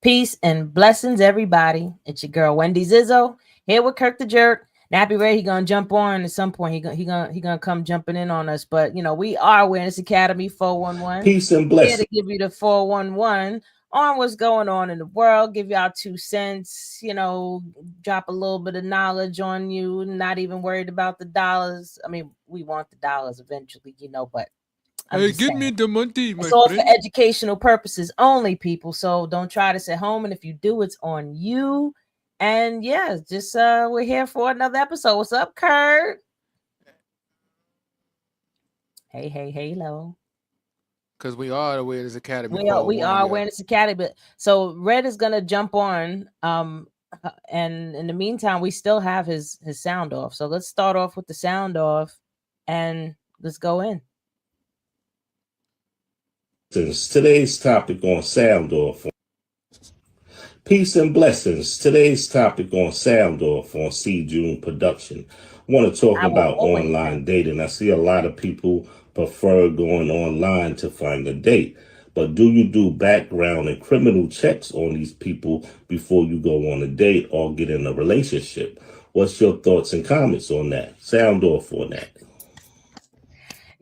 Peace and blessings, everybody. It's your girl Wendy Zizzo here with Kirk the Jerk. Nappy Ray, he gonna jump on at some point. He gonna come jumping in on us. But we are Awareness Academy 411 Peace and here to blessings. give you the 411 on what's going on in the world. Give y'all 2 cents. Drop a little bit of knowledge on you. Not even worried about the dollars. I mean, we want the dollars eventually, but I'm Hey, just give me saying. the money, It's my all for friend. educational purposes only, people. So don't try this at home. And if you do, it's on you. And yeah, just we're here for another episode. What's up, Kurt? Hey, hey, hey, hello. Because we are the Awareness Academy We are 401, yeah. Awareness Academy. But so Red is gonna jump on. And in the meantime, we still have his sound off. So let's start off with the sound off and let's go in. Today's topic on Sound Off. Peace and blessings. Today's topic on Sound Off on C. June Production. I want to talk I will about always say. online dating. I see a lot of people prefer going online to find a date. But do you do background and criminal checks on these people before you go on a date or get in a relationship? What's your thoughts and comments on that? Sound off on that.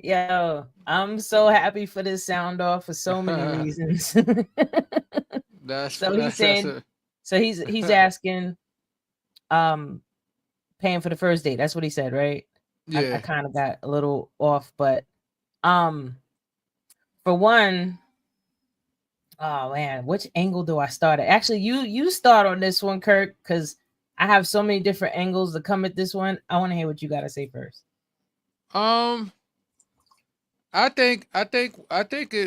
Yo, I'm so happy for this sound off for so many reasons. that's So he's that's saying, a, so he's asking, um, paying for the first date. That's what he said, right? I yeah. kind of got a little off, but um, for one, oh man, which angle do I start at? Actually, you start on this one, Kirk, because I have so many different angles to come at this one. I want to hear what you got to say first. Um, I think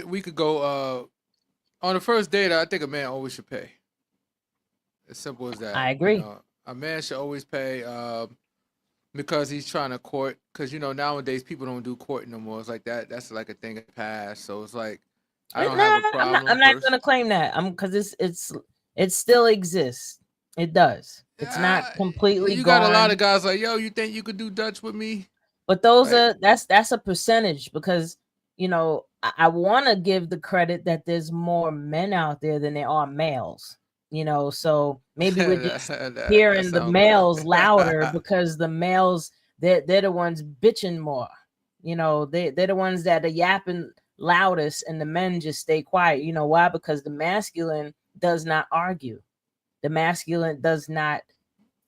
we could go on the first date. I think a man always should pay. As simple as that. I agree. A man should always pay. Because he's trying to court. Because nowadays people don't do courting no more. It's like that. That's like a thing in the past. So it's like I don't have No, a I'm not. problem I'm not first. gonna claim that. Because it still exists. It does. It's not Uh, completely you got a lot gone. of guys like, yo, you think you could do Dutch with me? But Like, that's a percentage because I want to give the credit that there's more men out there than there are males. So maybe we're just that hearing the sound good. males louder because the males they're the ones bitching more. They're the ones that are yapping loudest, and the men just stay quiet. You know why? Because the masculine does not argue. The masculine does not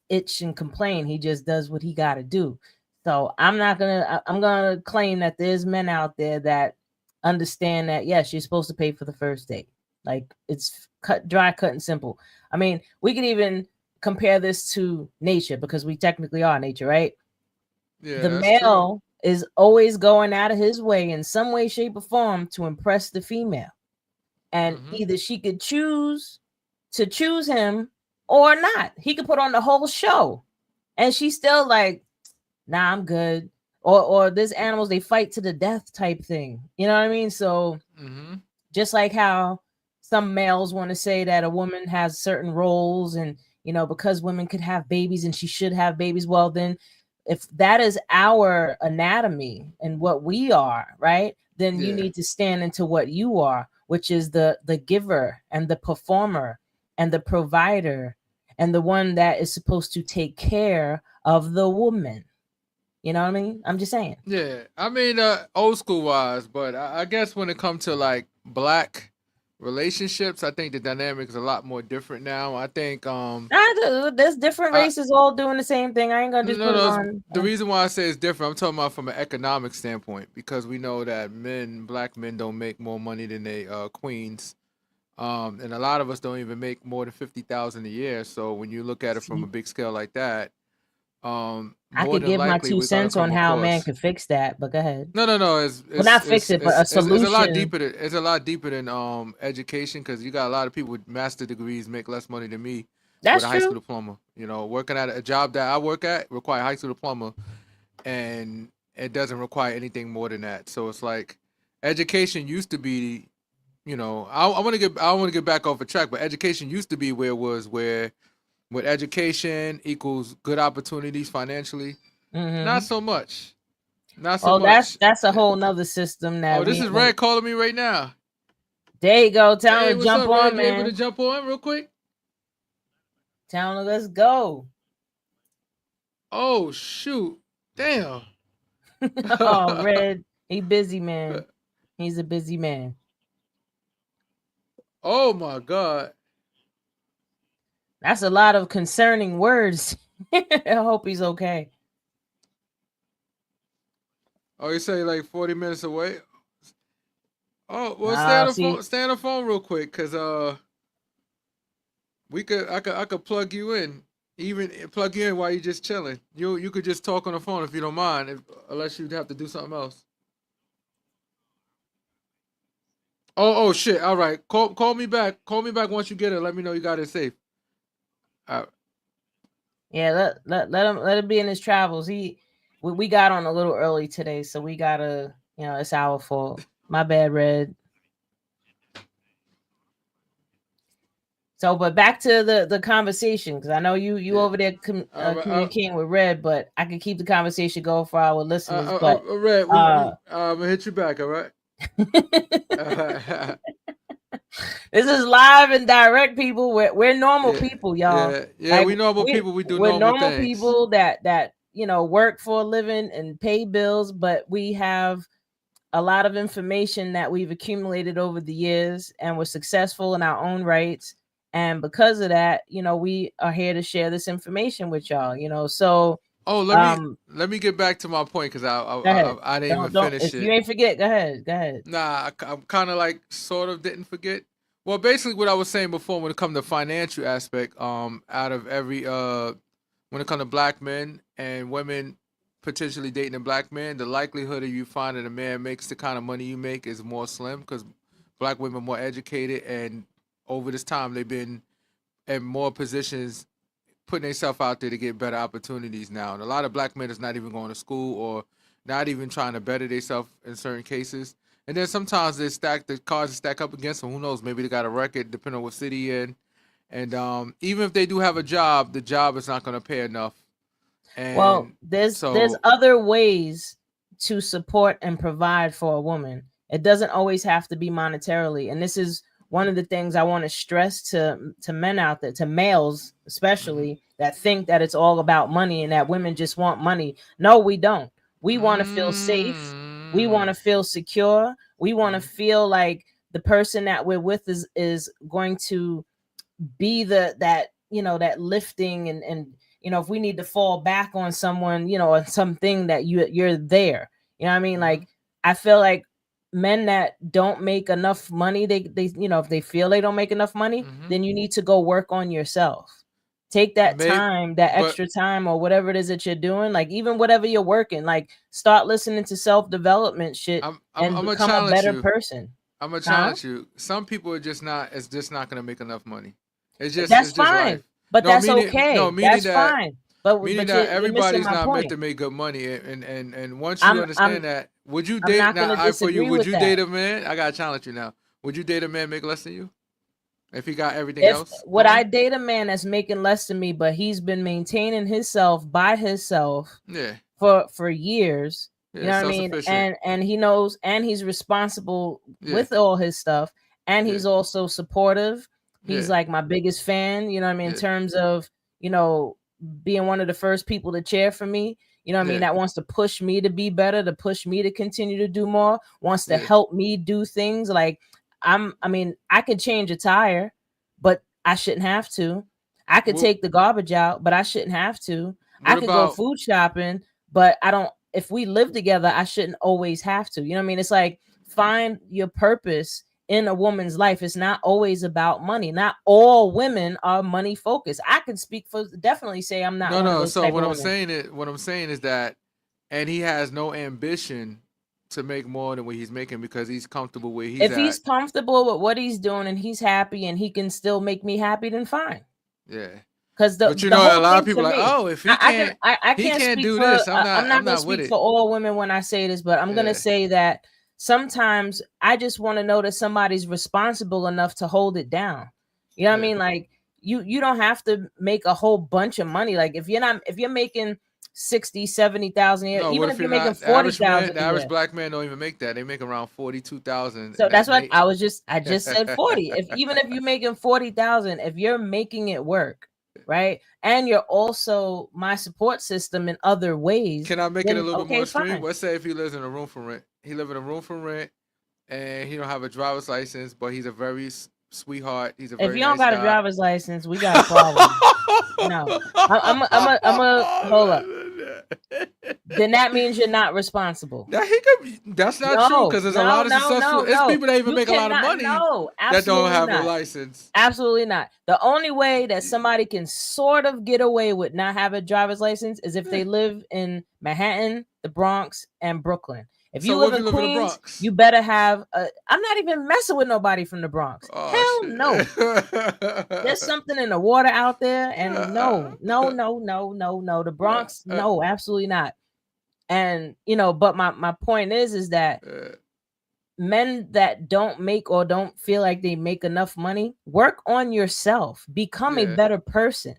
itch and complain. He just does what he got to do. So I'm gonna claim that there's men out there that understand that yes, you're supposed to pay for the first date. Like it's cut and simple. I mean, we could even compare this to nature because we technically are nature, right? Yeah, The that's true. male is always going out of his way in some way, shape, or form to impress the female. And Hmm. either she could choose to choose him or not. He could put on the whole show. And she's still like, nah, I'm good. Or there's animals they fight to the death type thing. You know what I mean? So Hmm. just like how some males want to say that a woman has certain roles and because women could have babies and she should have babies, well then if that is our anatomy and what we are, right, then you Yeah. need to stand into what you are, which is the giver and the performer and the provider and the one that is supposed to take care of the woman. You know what I mean? I'm just saying. Yeah. I mean, old school wise, but I guess when it comes to like black relationships, I think the dynamic is a lot more different now. I think There's different I races all doing the same thing. I ain't gonna just no put it no on. the reason why I say it's different, I'm talking about from an economic standpoint because we know that black men don't make more money than they queens. And a lot of us don't even make more than 50,000 a year. So when you look at it from a See, big scale like that, I more could than give my likely two we're gonna cents on come how a man across. could fix that, but go ahead. No, no, no. Well, not fix it, but a It's a lot solution. deeper. It's a lot deeper than education because you got a lot of people with master degrees make less money than me with That's a high school true. diploma. Working at a job that I work at require a high school diploma, and it doesn't require anything more than that. So it's like education used to be. I want to get back off a track, but education used to be where it was where with education equals good opportunities financially. Not Hmm. so much. Not so Well, that's much. that's a whole nother system Oh, that this we is haven't. Red calling me right now. There you go. Tell Hey, him to what's jump up, Red? on, You able to man. jump on real quick? Tell him let's go. Oh shoot! Damn. Oh, Red, he busy, man. He's a busy man. Oh my god. That's a lot of concerning words. I hope he's okay. Oh, you say like 40 minutes away? Oh, well, stay on Nah, the phone. see, Stay on the phone real quick, cause I could plug you in. Even plug you in while you just chilling. You could just talk on the phone if you don't mind, unless you'd have to do something else. Oh shit! All right, call me back. Call me back once you get it. Let me know you got it safe. All right. yeah, let him be in his travels. We got on a little early today, so we gotta, it's our fault. My bad, Red. So, but back to the conversation, because I know you Yeah. over there communicating with Red, but I can keep the conversation going for our listeners. But Red, I'm gonna hit you back. All right. this is live and direct, people. We're normal Yeah, people, y'all. yeah. Like We normal people. We do we're normal normal things. people that work for a living and pay bills, but we have a lot of information that we've accumulated over the years, and we're successful in our own rights. And because of that, we are here to share this information with y'all. So Oh, let me get back to my point, because go ahead. I didn't even Don't finish if you it. ain't forget, go ahead. Nah, I'm kind of like sort of didn't forget. Well, basically what I was saying before, when it comes to financial aspect, out of every when it comes to black men and women potentially dating a black man, the likelihood of you finding a man makes the kind of money you make is more slim, because black women are more educated, and over this time they've been in more positions, putting themselves out there to get better opportunities now. And a lot of black men is not even going to school, or not even trying to better themselves in certain cases. And then sometimes the cards stack up against them. Who knows? Maybe they got a record, depending on what city you're in. And even if they do have a job, the job is not going to pay enough. Well, And there's so, other ways to support and provide for a woman. It doesn't always have to be monetarily. And this is one of the things I want to stress to men out there, to males especially, that think that it's all about money and that women just want money. No, we don't. We want to feel safe. We want to feel secure. We want to feel like the person that we're with is going to be that lifting, and if we need to fall back on someone, or something, that you're there. You know what I mean? Like, I feel like men that don't make enough money, they if they feel they don't make enough money, then you need to go work on yourself. Take that maybe, time, that but extra time, or whatever it is that you're doing, like even whatever you're working, like start listening to self-development shit I'm and gonna become a challenge better you. person. I'm gonna Huh? challenge you. Some people are just not. It's just not gonna make enough money. That's It's just fine, life. but No, that's meaning no, okay. meaning That's that fine. But meaning but that you're missing everybody's my not meant point. to make good money. And once you I'm understand I'm that, would you I'm date not now? gonna I for you, disagree would with you that. date a man? I gotta challenge you now. Would you date a man make less than you if he got everything If else Would I going? date a man that's making less than me, but he's been maintaining himself by himself Yeah, for years, you yeah, know what I self mean? sufficient. And he knows, and he's responsible Yeah, with all his stuff, and yeah, he's also supportive. He's yeah, like my biggest fan, you know what I mean, in yeah, terms of, you know, being one of the first people to cheer for me, you know what I mean, yeah, that wants to push me to be better, to push me to continue to do more, wants to yeah. help me do things. Like, I mean, I could change a tire, but I shouldn't have to. I could What take the garbage out, but I shouldn't have to. I what could go about food shopping, but I don't. If we live together, I shouldn't always have to. You know what I mean? It's like, find your purpose in a woman's life. It's not always about money. Not all women are money focused. I can speak for, definitely say I'm not no, one of no? those So type of women. what I'm saying is that, and he has no ambition to make more than what he's making, because he's comfortable where he's If he's at. comfortable with what he's doing and he's happy and he can still make me happy, then fine. Yeah. Because the But you the know, a whole lot of thing people to like, me, oh, if he can't, I he can't can't speak do for, this. I'm I'm not going to not with speak for it. all women when I say this, but I'm going to Yeah, say that sometimes I just want to know that somebody's responsible enough to hold it down. You know what I yeah, mean? Like, you don't have to make a whole bunch of money. Like, if you're making 60, 70,000 a year, No, what even if if you're you're making not the average man? 40,000 The a average year. black man don't even make that. They make around 42,000, So and that's what they. I just said 40. If even if you're making 40,000, if you're making it work, right? And you're also my support system in other ways, Can I make it a then little bit more okay, extreme? fine. Let's say if he lives in a room for rent, he live in a room for rent, and he don't have a driver's license, but he's a very sweetheart. He's a If very you don't nice got a guy. driver's license, we got a problem. No. I'm a hold up. Then that means you're not responsible. Now he could. That's not true No, because there's a no, lot of no, successful. no, It's no. people that even You make a lot of cannot. money No, that don't absolutely have a not. license. Absolutely not. The only way that somebody can sort of get away with not having a driver's license is if they live in Manhattan, the Bronx, and Brooklyn. If you So what live if in you live in the Queens, Bronx? you better have a. I'm not even messing with nobody from the Bronx. Oh Hell shit! no. There's something in the water out there, and no, no, no, no, no, no. The Bronx, no, absolutely not. And but my point is that men that don't make or don't feel like they make enough money, work on yourself. Become a Yeah. better person.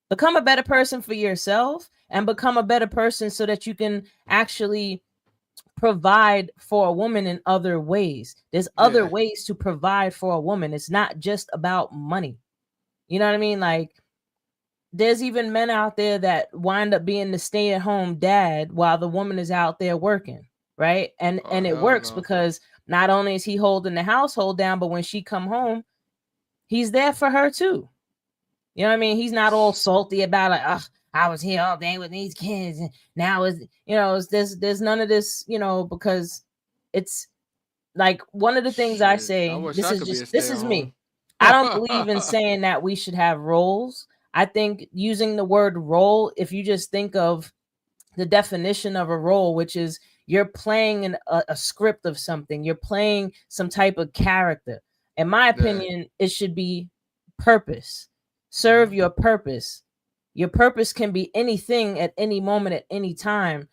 Become a better person for yourself and become a better person so that you can actually provide for a woman in other ways. There's other Yeah. ways to provide for a woman. It's not just about money. You know what I mean? Like there's even men out there that wind up being the stay-at-home dad while the woman is out there working, right? And Oh and it hell works no. because not only is he holding the household down, but when she come home, he's there for her too. You know what I mean? He's not all salty about like, oh, I was here all day with these kids, and now there's none of this, because it's like one of the things I Shit. I say, wish I could be a this stay at is home. me. I don't believe in saying that we should have roles. I think using the word role, if you just think of the definition of a role, which is you're playing a script of something, you're playing some type of character. In my Yeah. opinion, it should be purpose. Serve Mhm. your purpose. Your purpose can be anything at any moment, at any time,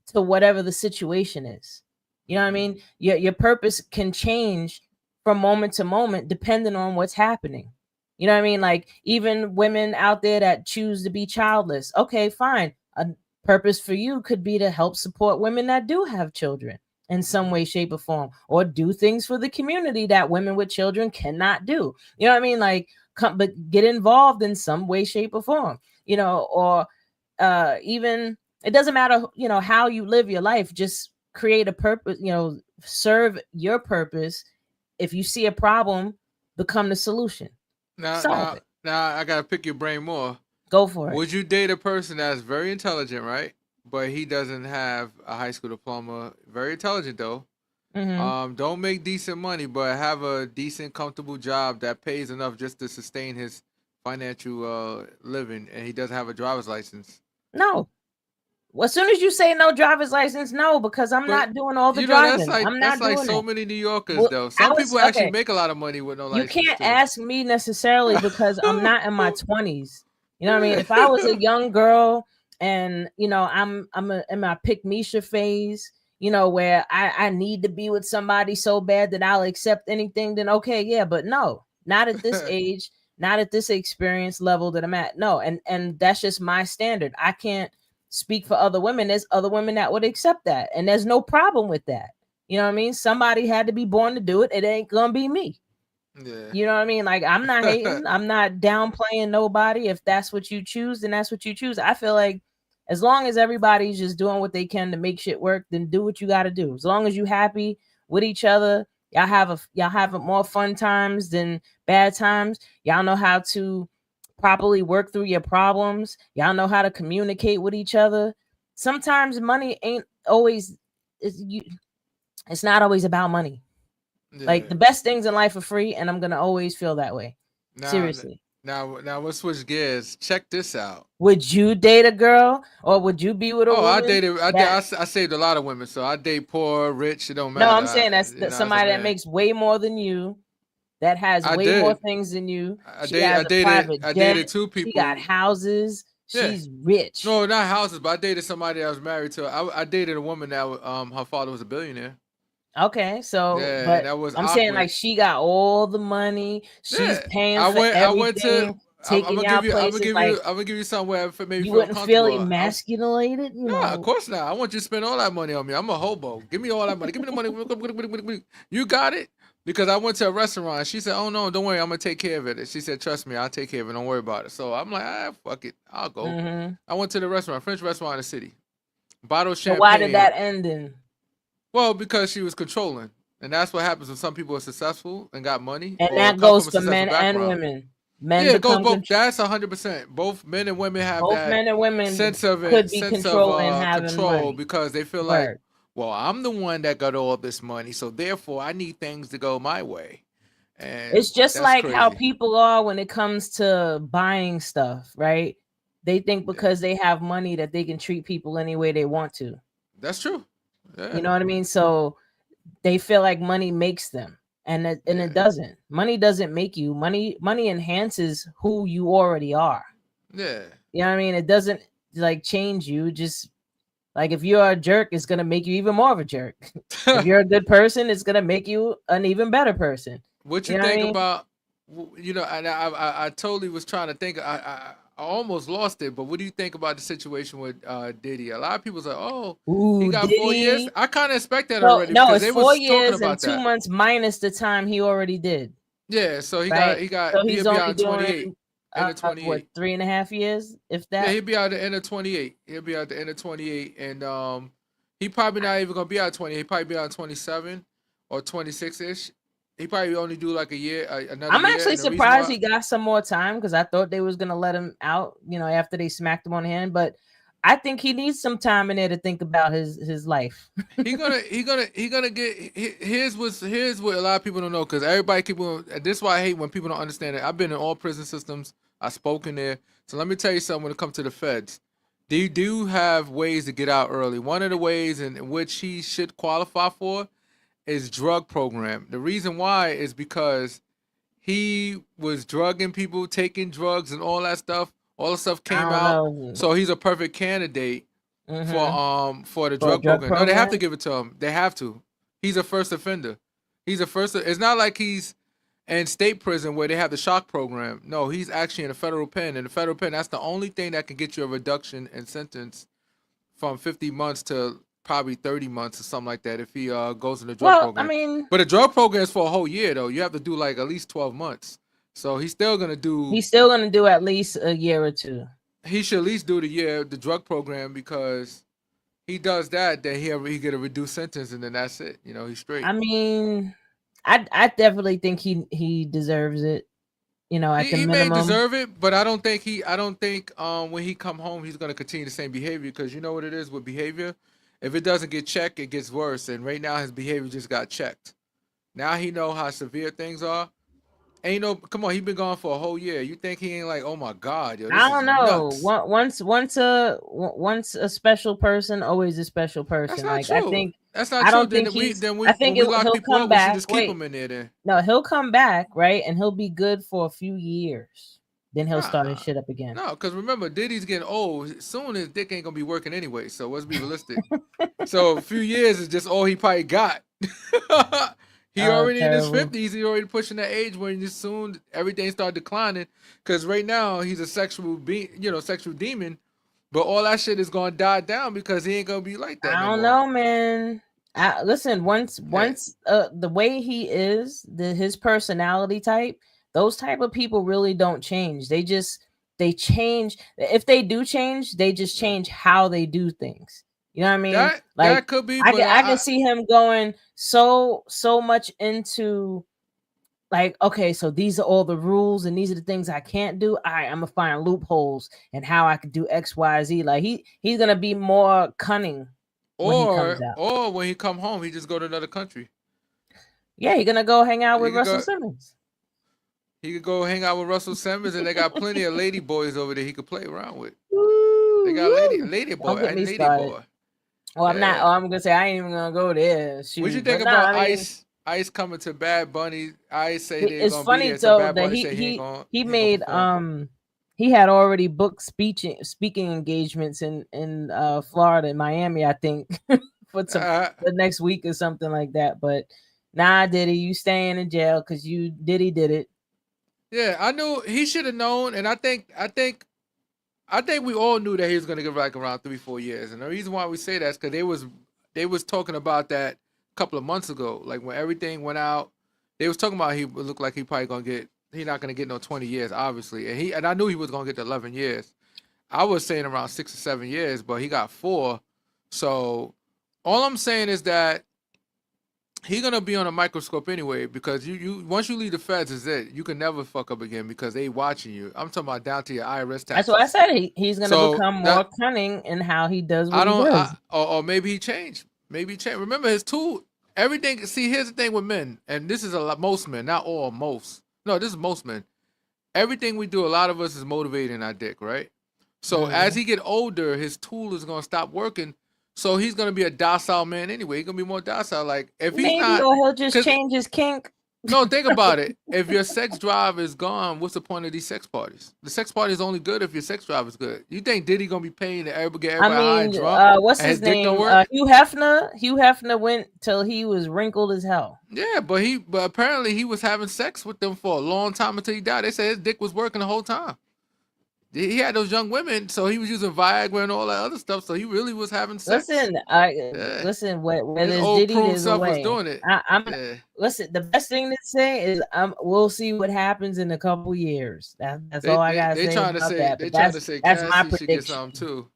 to whatever the situation is. You know what I mean? Your purpose can change from moment to moment depending on what's happening. You know what I mean? Like even women out there that choose to be childless. Okay, fine. A purpose for you could be to help support women that do have children in some Mhm. way, shape, or form, or do things for the community that women with children cannot do. You know what I mean? Like, but get involved in some way, shape, or form. Or even it doesn't matter. How you live your life. Just create a purpose. Serve your purpose. If you see a problem, become the solution. Now, Solve now, it. now, I gotta pick your brain more. Go for it. Would you date a person that's very intelligent, right? But he doesn't have a high school diploma. Very intelligent though. Mm-hmm. Don't make decent money, but have a decent, comfortable job that pays enough just to sustain his financial living, and he doesn't have a driver's license. No. Well, as soon as you say no driver's license, no, because I'm But not doing all the that's driving. like I'm not doing so that. many New Yorkers Well, though. I Some was people actually okay. make a lot of money with no You license can't too. ask me necessarily because I'm not in my 20s. You know what I mean? If I was a young girl and in my pick Misha phase, where I need to be with somebody so bad that I'll accept anything, then okay, yeah, but no, not at this age, not at this experience level that I'm at. No, and that's just my standard. I can't speak for other women. There's other women that would accept that, and there's no problem with that. You know what I mean? Somebody had to be born to do it. It ain't gonna be me. Yeah. You know what I mean? Like I'm not hating. I'm not downplaying nobody. If that's what you choose, then that's what you choose. I feel like as long as everybody's just doing what they can to make shit work, then do what you got to do. As long as you happy with each other, y'all have more fun times than bad times. Y'all know how to properly work through your problems. Y'all know how to communicate with each other. Sometimes money ain't always it's not always about money. Like Yeah. the best things in life are free, and I'm gonna always feel that way. Now, Seriously. now, let's switch gears. Check this out. Would you date a girl or would you be with a Oh, I woman dated. that I saved a lot of women, so I date poor, rich. It don't no, matter. I'm saying that's As a somebody that man, makes way more than you, that has I way more did. things than you. I She date. has I a dated. private I jet. dated two She got people. houses. Yeah. She's rich. No, not houses, but I dated somebody that was married to. I dated a woman that her father was a billionaire. Okay, so Yeah, and but that was I'm saying awkward. like she got all the money. She's Yeah, paying for I went to everything. taking y'all places, like I'm gonna give you somewhere if it maybe you feel wouldn't feel comfortable. emasculated, you Nah, of know. course not. I want you to spend all that money on me. I'm a hobo. Give me all that money. Give me the money. You got it? Because I went to a restaurant. She said, "Oh no, don't worry. I'm gonna take care of it." And she said, "Trust me, I'll take care of it. Don't worry about it." So I'm like, fuck it. I'll go. Mm-hmm. I went to the restaurant, French restaurant in the city. Bottle of So why did champagne. that end in? Well, because she was controlling. And that's what happens when some people are successful and got money And or that come from goes a for successful men and background. women. Men Yeah, it goes become both. That's 100%. Both men and women have both that men and women sense of could it, be sense of controlling having control money. because they feel like, Word. well, I'm the one that got all this money, so therefore I need things to go my way, and It's just that's like how crazy. people are when it comes to buying stuff, right? They think Yeah, because they have money that they can treat people any way they want to. that's true. You Yeah, know what I mean? So they feel like money makes them, and it yeah, doesn't. Money doesn't make you. Money enhances who you already are. yeah. You know what I mean? It doesn't like change you. Just like if you're a jerk, it's gonna make you even more of a jerk. If you're a good person, it's gonna make you an even better person. What you You know what I think mean? about? And I totally was trying to think. I almost lost it. But what do you think about the situation with Diddy? A lot of people's like, oh, he Ooh, got 4 years. Diddy. I kind of expect that So already no, because it's they four was talking years and about two that. months minus the time he already did. Yeah, so Right. So he'll he's be out only in 28, doing end of what 28. 3.5 years, if Yeah, that. he'll be out at the end of 28. He'll be out the end of 28, and he probably not even gonna be out 20. He probably be out 27 or 26 ish. He probably only do like a year, another I'm year, actually and the reason surprised why he got some more time because I thought they was gonna let him out, after they smacked him on the hand. But I think he needs some time in there to think about his life. he gonna get here's what a lot of people don't know because everybody keep on. This is why I hate when people don't understand it. I've been in all prison systems. I've spoken there. So let me tell you something. When it comes to the feds, they do have ways to get out early. One of the ways in which he should qualify for is drug program. The reason why is because he was drugging people, taking drugs, and all that stuff. All the stuff I came don't out, know. so he's a perfect candidate Mm-hmm. for the For a drug drug program. No, they have to program. give it to him. They have to. He's a first offender. He's a first. It's not like he's in state prison where they have the shock program. No, he's actually in a federal pen. In the federal pen, that's the only thing that can get you a reduction in sentence from 50 months to probably 30 months or something like that if he goes in the drug Well, I program. mean, But the drug program is for a whole year though. You have to do like at least 12 months. So he's still gonna do. he's still gonna do at least a year or two. He should at least do the drug program because he does that, then he get a reduced sentence, and then that's it. He's straight. I mean, I definitely think he deserves it. At the He may minimum. deserve it, but I don't think when he come home he's gonna continue the same behavior because you know what it is with behavior. If it doesn't get checked, it gets worse. And right now his behavior just got checked. Now he know how severe things are. Ain't no come on, he been gone for a whole year. You think he ain't like, oh my god, yo, I this don't is know. nuts. Once a special person, always a special That's person. not Like I true. think That's not I true. don't think I think When we lock he'll people come up, we should back. just keep Wait, them in there then. no, he'll come back, right? And he'll be good for a few years. Then he'll start his Nah. shit up again. No, because remember, Diddy's getting old. Soon his dick ain't gonna be working anyway. So let's be realistic. So a few years is just all he probably got. He Oh, already in his terrible. 50s. He already pushing that age when just soon everything start declining. Because right now he's a sexual demon. But all that shit is gonna die down because he ain't gonna be like that I no don't more. know, man. Listen, once Yeah, once the way he is, his personality type, those type of people really don't change. They change. If they do change, they just yeah. change how they do things. You know what I mean? That Like could be, I but can I can see him going so much into like, okay, so these are all the rules and these are the things I can't do. All right, I'm gonna find loopholes and how I could do X, Y, Z. Like he's gonna be more cunning when he comes out. or when he come home, he just go to another country. Yeah, he's gonna go hang out He with could Russell go. Simmons. He could go hang out with Russell Simmons, and they got plenty of lady boys over there he could play around with. They got Woo, lady don't boy get me and lady started. boy. Oh, I'm not. Yeah. Oh, I'm gonna say I ain't even gonna go there. What you Shoot, think but no, about I mean, Ice? Ice coming to Bad Bunny. Ice say they're it's gonna be funny there. So though Bad that Bunny he say he he he ain't gonna made perform. he had already booked speaking engagements in Florida and Miami, I think, for Uh, the next week or something like that. But nah, Diddy, you staying in jail because Diddy did it. Yeah, I knew he should have known, and I think we all knew that he was gonna get like around 3-4 years. And the reason why we say that is because they was talking about that a couple of months ago. Like when everything went out, they was talking about he looked like he not gonna get no 20 years, obviously. And I knew he was gonna get the 11 years. I was saying around 6 or 7 years, but he got 4. So all I'm saying is that he's gonna be on a microscope anyway, because you once you leave the feds is it. You can never fuck up again because they watching you. I'm talking about down to your IRS That's what I taxes. said. He's gonna So become more that cunning in how he does I what he don't does. or maybe he changed. Maybe he changed. Remember his tool, everything. See, here's the thing with men, and this is a lot, most men, not all, most. No, this is most men. Everything we do, a lot of us is motivating our dick, right? So as he get older, his tool is gonna stop working. So he's gonna be a docile man anyway. He's gonna be more docile. Like if he's Maybe, not, or he'll just because change his kink. no, think about it. If your sex drive is gone, what's the point of these sex parties? The sex party is only good if your sex drive is good. You think Diddy gonna be paying to get I everybody high and mean, drunk, what's and his his dick don't name? work? Hugh Hefner. Hugh Hefner went till he was wrinkled as hell. Yeah, but apparently he was having sex with them for a long time until he died. They said his dick was working the whole time. He had those young women, so he was using Viagra and all that other stuff. So he really was having sex. Listen, Yeah. listen. Where His there's old Diddy, prune there's a self was way. doing it. I'm Yeah. listen. The best thing to say is we'll see what happens in a couple years. That's all I gotta say trying to about say that. they But trying to say that's my Cassie should get prediction. something too.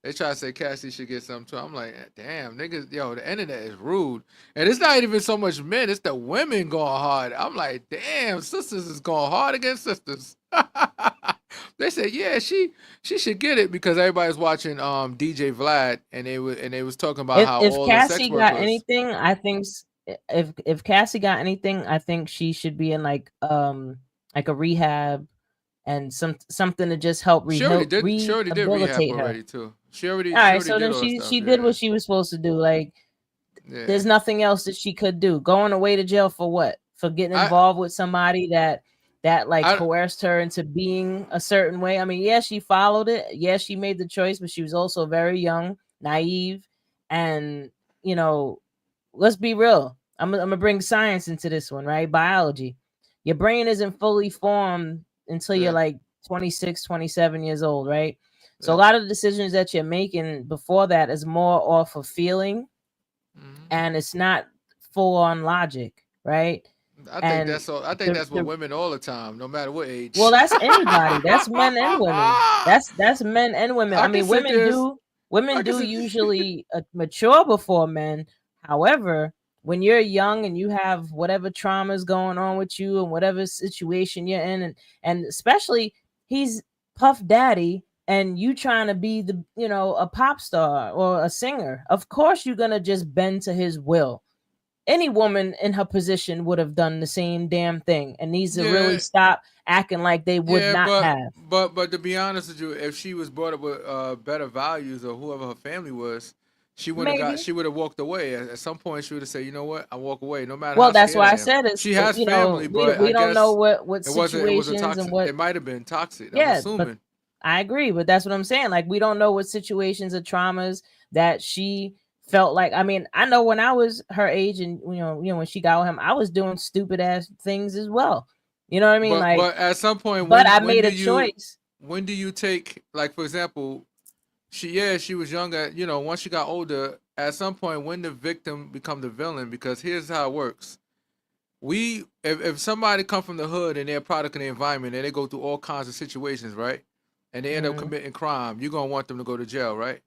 They try to say Cassie should get something too. I'm like, damn, niggas, yo, the internet is rude. And it's not even so much men, it's the women going hard. I'm like, damn, sisters is going hard against sisters. They said, yeah, she should get it because everybody's watching DJ Vlad, and they was talking about how If all the sex Cassie got workers. anything, I think if Cassie got anything, I think she should be in like a rehab and something to just help She already did rehab rehabilitate her. already too. She All already right, so did then all that stuff. she did what she was supposed to do. Like Yeah. there's nothing else that she could do. Going away to jail for what? For getting involved with somebody that like coerced her into being a certain way. I mean, yeah, she followed it. Yeah, she made the choice, but she was also very young, naive, and you know, let's be real. I'm gonna bring science into this one, right? Biology. Your brain isn't fully formed until you're like 26, 27 years old, right? So a lot of the decisions that you're making before that is more off of feeling, and it's not full on logic, right? I think that's all. I think that's with women all the time, no matter what age. Well, that's anybody. That's men and women. That's men and women. I mean, women do usually mature before men. However, when you're young and you have whatever traumas going on with you and whatever situation you're in, and especially he's Puff Daddy and you trying to be a pop star or a singer, of course you're gonna just bend to his will. Any woman in her position would have done the same damn thing and needs to really stop acting like they would not have. But to be honest with you, if she was brought up with better values or whoever her family was, she would have walked away. At some point, she would have said, "You know what? I walk away, no matter." Well, that's why I said it. She has family, but we don't know what situations and what it might have been toxic. Yeah, I'm assuming. I agree, but that's what I'm saying. Like, we don't know what situations or traumas that she felt like. I mean, I know when I was her age and when she got with him, I was doing stupid ass things as well. You know what I mean? But at some point, I made a choice. When do you take, like, for example, she was younger, once she got older, at some point when the victim become the villain, because here's how it works. If somebody come from the hood and they're a product of the environment and they go through all kinds of situations, right? And they end up committing crime, you're gonna want them to go to jail, right?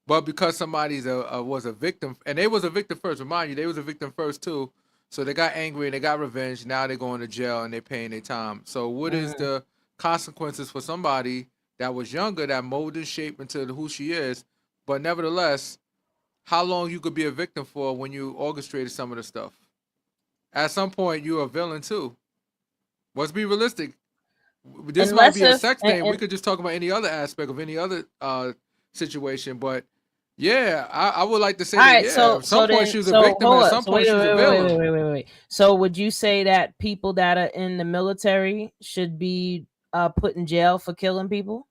But because somebody's was a victim, and they was a victim first, remind you, they was a victim first too. So they got angry and they got revenge. Now they're going to jail and they're paying their time. So what is the consequences for somebody that was younger, that molded and shaped into who she is, but nevertheless, how long you could be a victim for when you orchestrated some of the stuff? At some point, you're a villain too. Let's be realistic. This might be a sex thing. We could just talk about any other aspect of any other situation, but yeah, I would like to say that. Yeah, at some point she was a victim, and at some point she was a villain. Wait. So would you say that people that are in the military should be put in jail for killing people?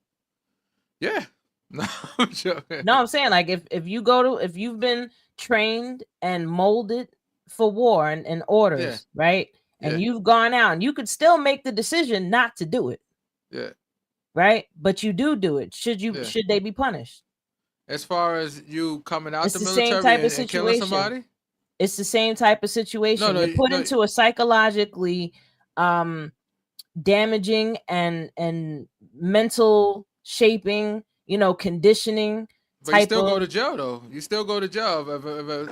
Yeah. No, I'm joking. No, I'm saying, like, if you've been trained and molded for war and orders, right? and you've gone out, and you could still make the decision not to do it. Yeah. Right? But you do it. Should they be punished? As far as you coming out It's the the same military type of and killing situation. somebody? It's the same type of situation. No, You're put into a psychologically damaging and mental shaping, conditioning. But you still go to jail though. You still go to jail if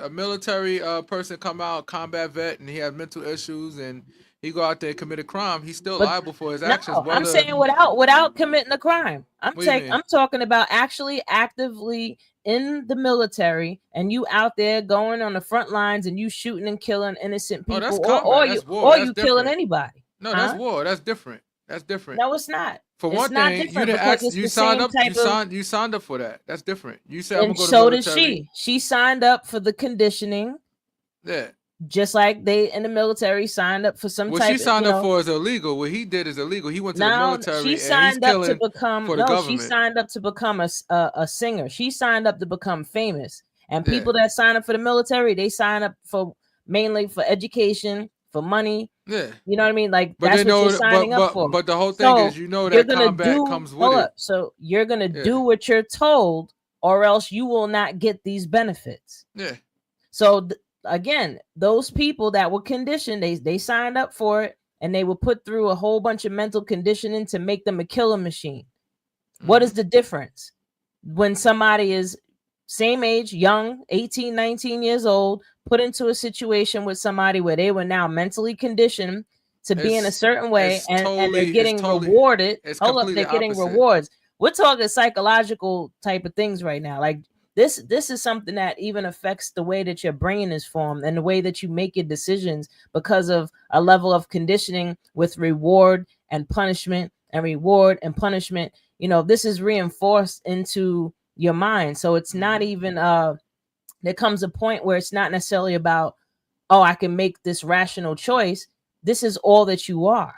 a military person come out, combat vet, and he has mental issues and he go out there and commit a crime, he's still liable for his actions. No, I'm saying without committing a crime. I'm talking about actually actively in the military, and you out there going on the front lines and you shooting and killing innocent people, that's or that's you killing anybody. No, that's war. That's different. That's different. No, it's not. For one thing, you didn't ask. You signed up. You signed up for that. That's different. You said I'm gonna go to the military. So did she. She signed up for the conditioning. Yeah. Just like they in the military signed up for some type. What she signed up for is illegal. What he did is illegal. He went to the military. She signed up to become. For the government. She signed up to become a singer. She signed up to become famous. And people that sign up for the military, they sign up for mainly for education, for money. Yeah. You know what I mean? Like that's what you're signing up for. But the whole thing is, that combat comes with it. So you're gonna do what you're told, or else you will not get these benefits. Yeah. So again, those people that were conditioned, they signed up for it, and they were put through a whole bunch of mental conditioning to make them a killer machine. What is the difference when somebody is same age, young, 18, 19 years old, put into a situation with somebody where they were now mentally conditioned to be in a certain way, and they're getting rewarded. They're getting rewards. We're talking psychological type of things right now. Like this is something that even affects the way that your brain is formed and the way that you make your decisions because of a level of conditioning with reward and punishment and reward and punishment. This is reinforced into your mind. So it's not even there comes a point where it's not necessarily about, oh, I can make this rational choice. This is all that you are.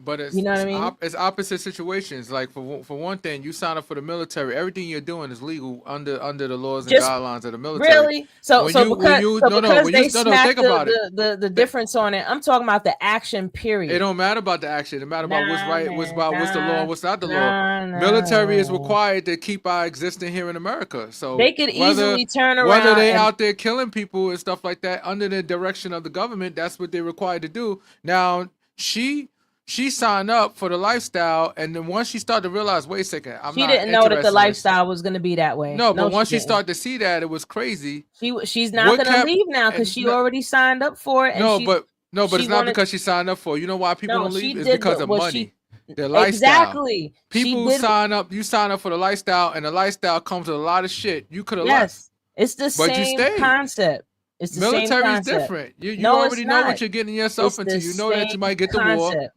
But it's, you know what I mean? It's opposite situations. Like for one thing, you sign up for the military. Everything you're doing is legal under the laws and guidelines of the military. Really? So because they smacked the difference on it. I'm talking about the action period. It don't matter about the action. It matters about what's right, what's the law, what's not the law. Military is required to keep our existing here in America. So they could easily turn around. Whether they out there killing people and stuff like that under the direction of the government, that's what they're required to do. Now she signed up for the lifestyle, and then once she started to realize, wait a second, she didn't know that the lifestyle was going to be that way. No, but once she started to see that, it was crazy. She's not going to leave now because she already signed up for it. But it's not because she signed up for it. You know why people don't leave? It's because of money. Their lifestyle. Exactly. People sign up. You sign up for the lifestyle, and the lifestyle comes with a lot of shit. You could have left. It's the same concept. It's the military same is different. You already know what you're getting yourself into. You know that you might get the war.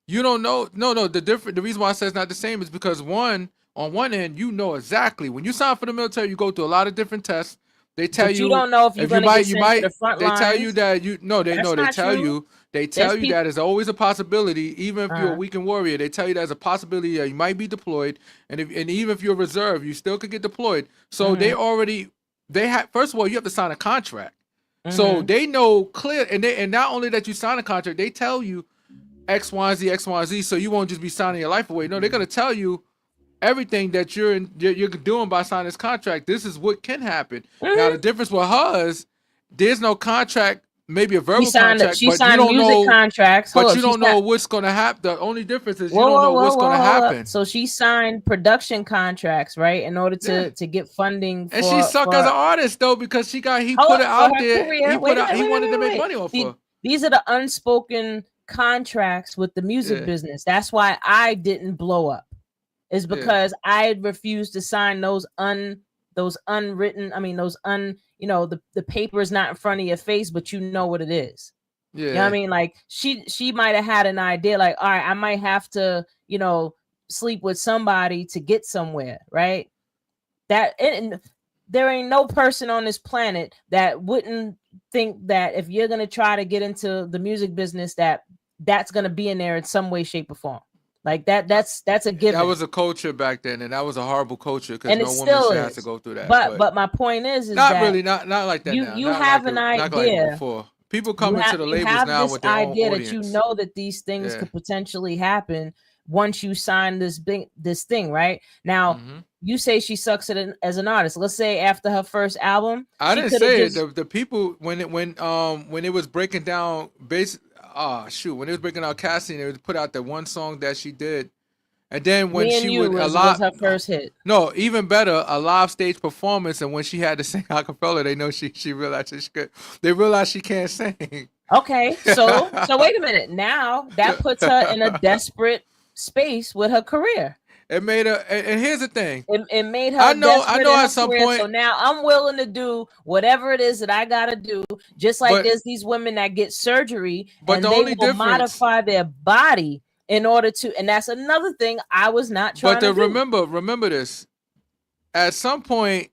You don't know. No. The reason why I say it's not the same is because on one end, you know exactly when you sign for the military, you go through a lot of different tests. They tell you don't know if you're going to get sent to the front lines. They tell you that They tell you that is always a possibility. Even if you're a weekend warrior, they tell you there's a possibility that you might be deployed, and even if you're reserve, you still could get deployed. So first of all, you have to sign a contract. So they know clear, and not only that you sign a contract, they tell you X, Y, Z, X, Y, Z, so you won't just be signing your life away. No, they're gonna tell you everything that you're doing by signing this contract. This is what can happen. Now the difference with her is there's no contract, maybe a verbal contract, she signed music contracts, but you don't know what's gonna happen. The only difference is you don't know what's gonna happen. So she signed production contracts, right, in order to get funding. And she sucked as an artist though because he put it out there. He wanted to make money off her. These are the unspoken contracts with the music business. That's why I didn't blow up. Is because I refused to sign those unwritten. I mean, the paper is not in front of your face, but you know what it is. Yeah. You know what I mean? Like she might have had an idea, like, all right, I might have to, sleep with somebody to get somewhere, right? And there ain't no person on this planet that wouldn't think that if you're gonna try to get into the music business, that's gonna be in there in some way, shape, or form. Like that's a given. That was a culture back then, and that was a horrible culture because no woman should have to go through that. But my point is not that really not like that. You now. You have an idea. Not like before. People You coming to have the you labels have now this with their own idea that you audience. know that these things Yeah. could potentially happen once you sign this thing, right? Now, Mm-hmm. you say she sucks as an artist. Let's say after her first album, I she didn't could have say it. just The people when it was breaking down when it was breaking out Cassie and it was put out the one song that she did, and then when Me and she You would a was lot her first hit. no, even better, a live stage performance, and when she had to sing a cappella, they know she realized she could. They realized she can't sing. Okay, so wait a minute. Now that puts her in a desperate space with her career. It made her, and here's the thing. It made her I know desperate in at her some career. So point, now I'm willing to do whatever it is that I gotta do. Just like but there's these women that get surgery the and they only will difference, modify their body in order to, and that's another thing I was not but trying to do. remember this. At some point,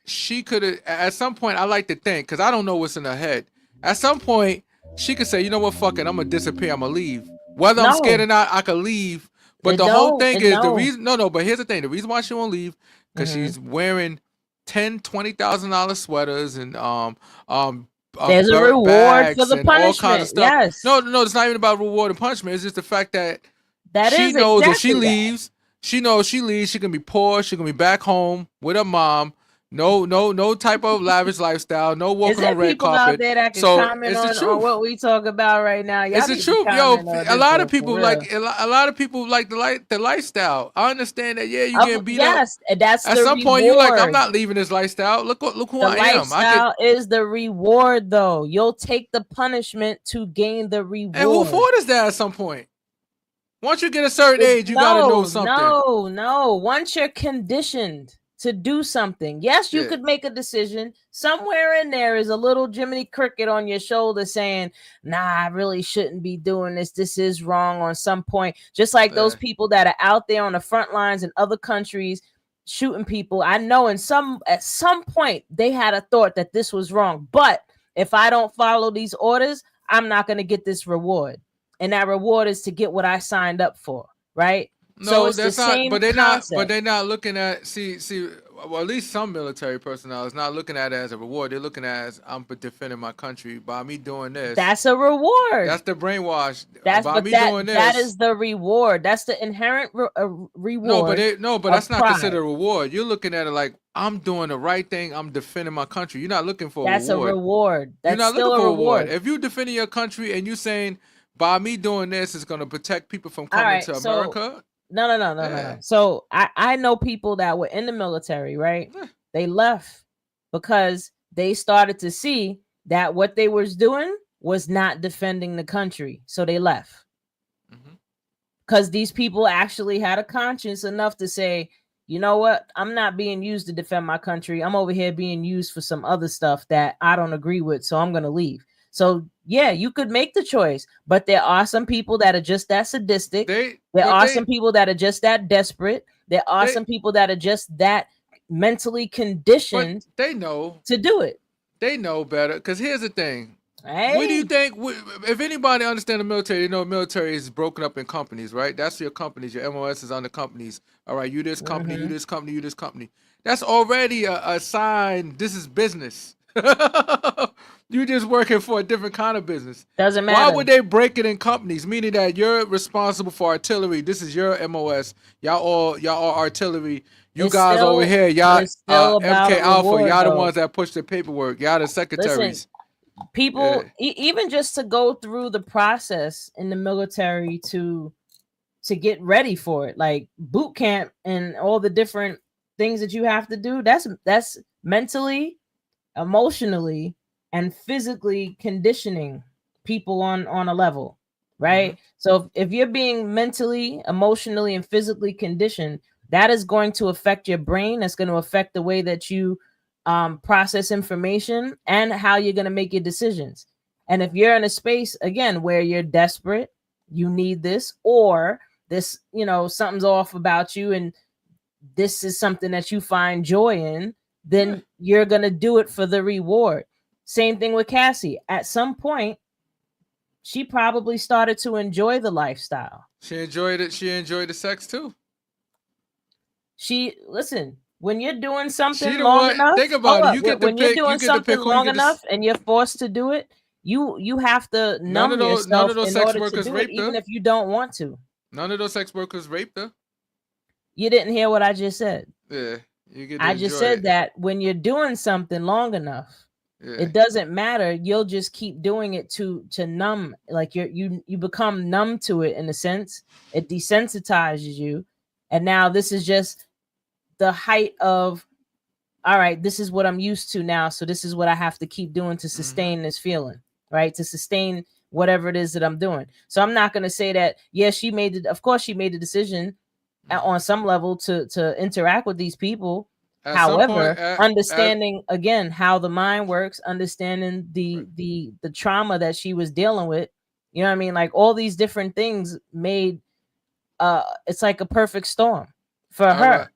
she could have. At some point, I like to think because I don't know what's in her head. At some point, she could say, "You know what? Fuck it. I'm gonna disappear. I'm gonna leave. Whether I'm scared No, or not, I could leave." But it the whole don't. thing It is the no. reason. No. But here's the thing: the reason why she won't leave because Mhm. she's wearing $10,000-$20,000 sweaters and There's a reward for bags the and all kinds of punishment. stuff. Yes, No. It's not even about reward and punishment. It's just the fact that that she is knows if she exactly that. leaves, she knows she leaves, she can be poor, she can be back home with her mom. No type of lavish lifestyle, no Is walking there on red people out carpet. there that can So comment it's the on truth. what we talk about right now? It's Y'all the need to truth, yo. comment on A this lot of one for people real. like a lot of people like the lifestyle. I understand that. Yeah, you getting beat up. Yes, and that's At the some point, you like, I'm reward. not leaving this lifestyle. Look who The I am. I could. lifestyle is the reward, though. You'll take the punishment to gain the And who reward. for that at some point? Once you get a certain age, you got to know something. No. Once you're conditioned to do something, yes, you Yeah. could make a decision. Somewhere in there is a little Jiminy Cricket on your shoulder saying, nah, I really shouldn't be doing this. This is wrong on some point. Just like those people that are out there on the front lines in other countries shooting people. I know at some point they had a thought that this was wrong. But if I don't follow these orders, I'm not going to get this reward. And that reward is to get what I signed up for, right? So No, it's the that's not. same But they're not. But concept. they're not looking at. See. Well, at least some military personnel is not looking at it as a reward. They're looking at it as I'm defending my country by me doing this. That's a reward. That's the brainwash. That's by but me that doing this. that is the reward. That's the inherent reward. But of that's not pride. considered a reward. You're looking at it like I'm doing the right thing. I'm defending my country. You're not looking for That's a reward. a reward. That's You're not still looking a for reward. If you're defending your country and you're saying by me doing this is going to protect people from All coming right, to so America. no. So I know people that were in the military, right? Yeah. They left because they started to see that what they was doing was not defending the country. So they left. Because these people actually had a conscience enough to say, you know what? I'm not being used to defend my country. I'm over here being used for some other stuff that I don't agree with. So I'm going to leave. So, yeah, you could make the choice. But there are some people that are just that sadistic. There are some people that are just that desperate. There are some people that are just that mentally conditioned they know to do it. They know better. Because here's the thing. Hey. What do you think? If anybody understands the military, they know the military is broken up in companies, right? That's your companies. Your MOS is under companies. All right, you this company, you this company, you this company. That's already a sign. This is business. You just working for a different kind of business. Doesn't matter. Why would they break it in companies? Meaning that you're responsible for artillery. This is your MOS. Y'all all artillery. You guys still, over here, y'all MK Alpha. Y'all the ones that push the paperwork. Y'all the secretaries. Listen, people even just to go through the process in the military to get ready for it, like boot camp and all the different things that you have to do, that's mentally, emotionally, and physically conditioning people on a level, right? So if you're being mentally, emotionally, and physically conditioned, that is going to affect your brain. That's going to affect the way that you process information and how you're going to make your decisions. And if you're in a space again where you're desperate, you need this, or this, something's off about you and this is something that you find joy in, then you're going to do it for the reward. Same thing with Cassie. At some point, she probably started to enjoy the lifestyle. She enjoyed it. She enjoyed the sex too. Listen, when you're doing something long enough, think about it. You get when to pick, you're doing something long enough and you're forced to do it, You have to None numb of yourself those in sex order to workers do it, raped even her. if you don't want to. None of those sex workers raped her. You didn't hear what I just said. Yeah, you get to I just enjoy said it. that when you're doing something long enough, Yeah. it doesn't matter. You'll just keep doing it to numb. Like you become numb to it in a sense. It desensitizes you, and now this is just the height of, all right, this is what I'm used to now, so this is what I have to keep doing to sustain this feeling, right? To sustain whatever it is that I'm doing. So I'm not going to say that, yes, she made it. Of course, she made the decision on some level to interact with these people. At some point, However, understanding again how the mind works, understanding the trauma that she was dealing with, you know what I mean? Like all these different things made it's like a perfect storm for all right. her.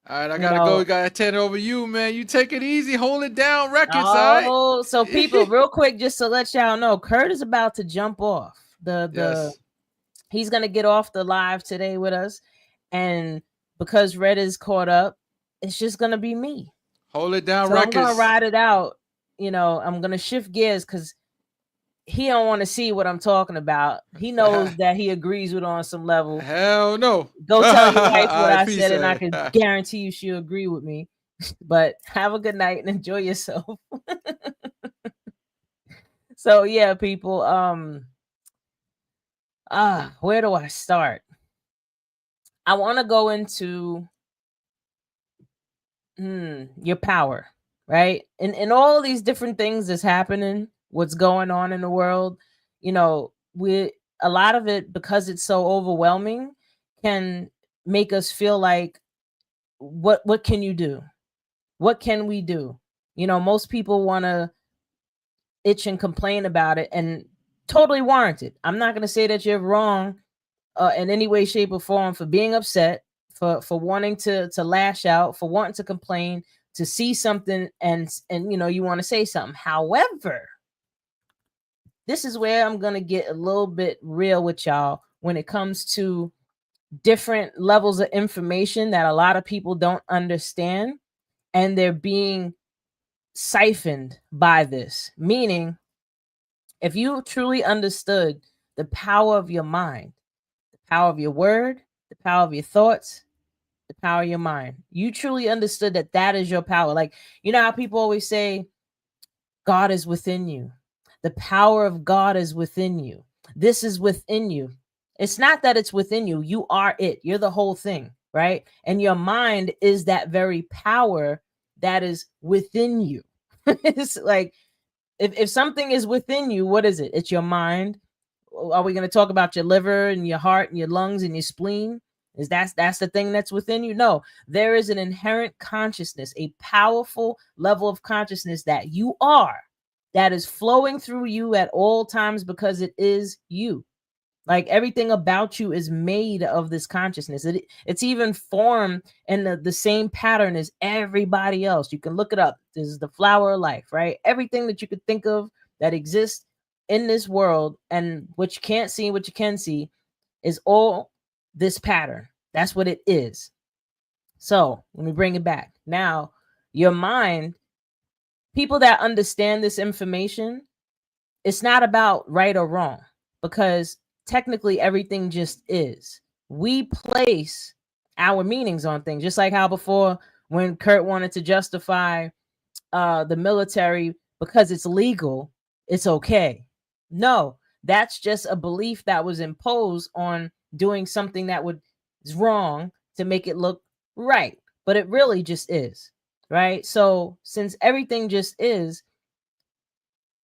All right, I You gotta go. know, We gotta turn it over you, man. You take it easy, hold it down, records, all right? oh, so people, real quick, just to let y'all know, Kurt is about to jump off. Yes. He's gonna get off the live today with us, and because Red is caught up, it's just gonna be me. Hold it down, So I'm gonna records. ride it out. You know, I'm gonna shift gears because he don't want to see what I'm talking about. He knows that he agrees with on some level. Hell no. Go tell your wife All what right, I peace. said, and I can guarantee you she'll agree with me. But have a good night and enjoy yourself. So yeah, people. Where do I start? I want to go into your power, right? And all these different things that's happening, what's going on in the world, you know, we a lot of it, because it's so overwhelming, can make us feel like, what can you do? What can we do? You know, most people want to itch and complain about it, and totally warranted. I'm not going to say that you're wrong in any way, shape, or form for being upset, for wanting to lash out, for wanting to complain, to see something, and you know, you want to say something. However, this is where I'm gonna get a little bit real with y'all when it comes to different levels of information that a lot of people don't understand, and they're being siphoned by this. Meaning, if you truly understood the power of your mind, the power of your word, the power of your thoughts, the power of your mind, you truly understood that that is your power. Like, you know how people always say, God is within you. The power of God is within you. This is within you. It's not that it's within you. You are it. You're the whole thing, right? And your mind is that very power that is within you. It's like, if something is within you, what is it? It's your mind. Are we going to talk about your liver and your heart and your lungs and your spleen? Is that's the thing that's within you? No, there is an inherent consciousness, a powerful level of consciousness that you are, that is flowing through you at all times, because it is you. Like everything about you is made of this consciousness. It's even formed in the same pattern as everybody else. You can look it up. This is the flower of life, right? Everything that you could think of that exists in this world, and what you can't see, what you can see, is all this pattern. That's what it is. So let me bring it back. Now, your mind, people that understand this information, it's not about right or wrong, because technically everything just is. We place our meanings on things, just like how before, when Kurt wanted to justify the military because it's legal, it's okay. No, that's just a belief that was imposed on doing something that is wrong to make it look right, but it really just is, right? So since everything just is,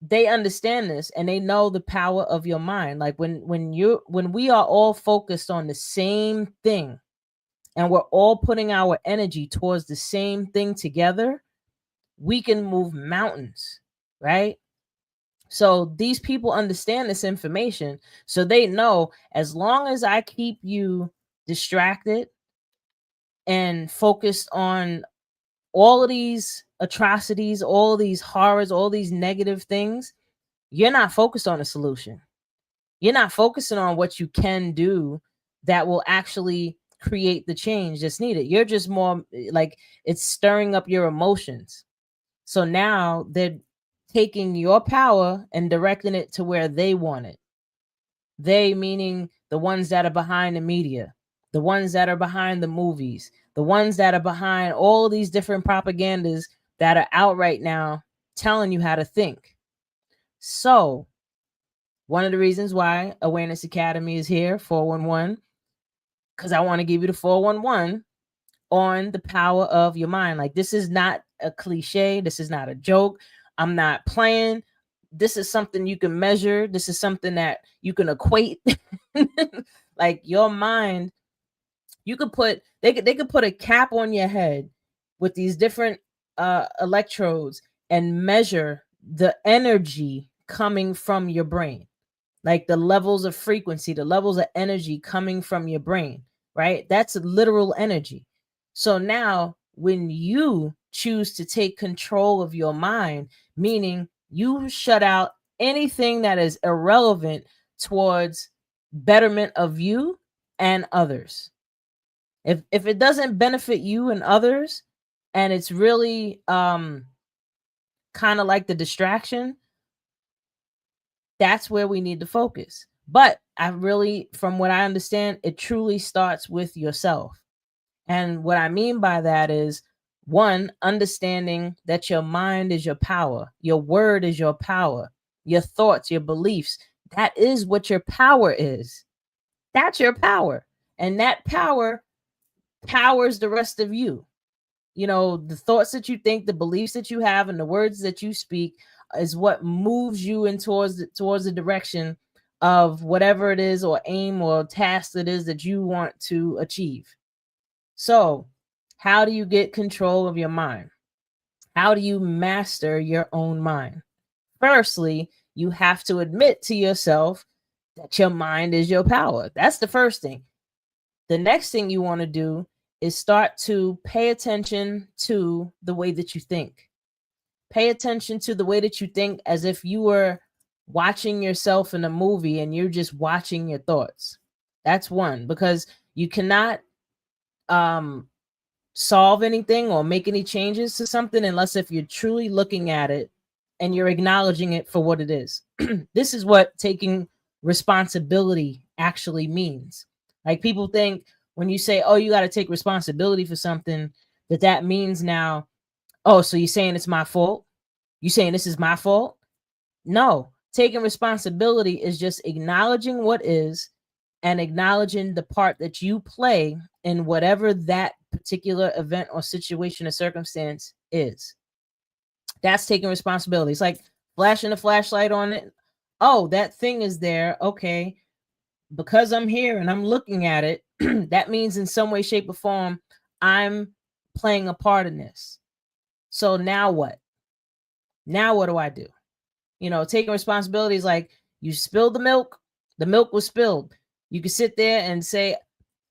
they understand this, and they know the power of your mind. Like when we are all focused on the same thing, and we're all putting our energy towards the same thing together, we can move mountains, right? So these people understand this information, so they know, as long as I keep you distracted and focused on all of these atrocities, all these horrors, all these negative things, you're not focused on a solution. You're not focusing on what you can do that will actually create the change that's needed. You're just more like, it's stirring up your emotions. So now they're taking your power and directing it to where they want it. They meaning the ones that are behind the media, the ones that are behind the movies, the ones that are behind all these different propagandas that are out right now telling you how to think. So, one of the reasons why Awareness Academy is here, 411, because I want to give you the 411 on the power of your mind. Like, this is not a cliche. This is not a joke. I'm not playing. This is something you can measure. This is something that you can equate. Like, your mind, you could put, they could put a cap on your head with these different electrodes and measure the energy coming from your brain, like the levels of frequency, the levels of energy coming from your brain, right? That's literal energy. So now, when you choose to take control of your mind, meaning you shut out anything that is irrelevant towards betterment of you and others. If it doesn't benefit you and others, and it's really kind of like the distraction, that's where we need to focus. But I really, from what I understand, it truly starts with yourself. And what I mean by that is, one, understanding that your mind is your power, your word is your power, your thoughts, your beliefs. That is what your power is. That's your power. And that power powers the rest of you. You know, the thoughts that you think, the beliefs that you have, and the words that you speak is what moves you in towards the direction of whatever it is, or aim or task it is that you want to achieve. So, how do you get control of your mind? How do you master your own mind? Firstly, you have to admit to yourself that your mind is your power. That's the first thing. The next thing you want to do is start to pay attention to the way that you think. Pay attention to the way that you think as if you were watching yourself in a movie and you're just watching your thoughts. That's one, because you cannot solve anything or make any changes to something unless if you're truly looking at it and you're acknowledging it for what it is. This is what taking responsibility actually means. Like, people think when you say, oh, you got to take responsibility for something, that means now, oh, so you're saying it's my fault? You saying this is my fault? No, taking responsibility is just acknowledging what is and acknowledging the part that you play in whatever that particular event or situation or circumstance is. That's taking responsibility. It's like flashing a flashlight on it. Oh, that thing is there. Okay. Because I'm here and I'm looking at it, that means in some way, shape, or form, I'm playing a part in this. So now what? Now what do I do? You know, taking responsibility is like, you spilled the milk was spilled. You can sit there and say,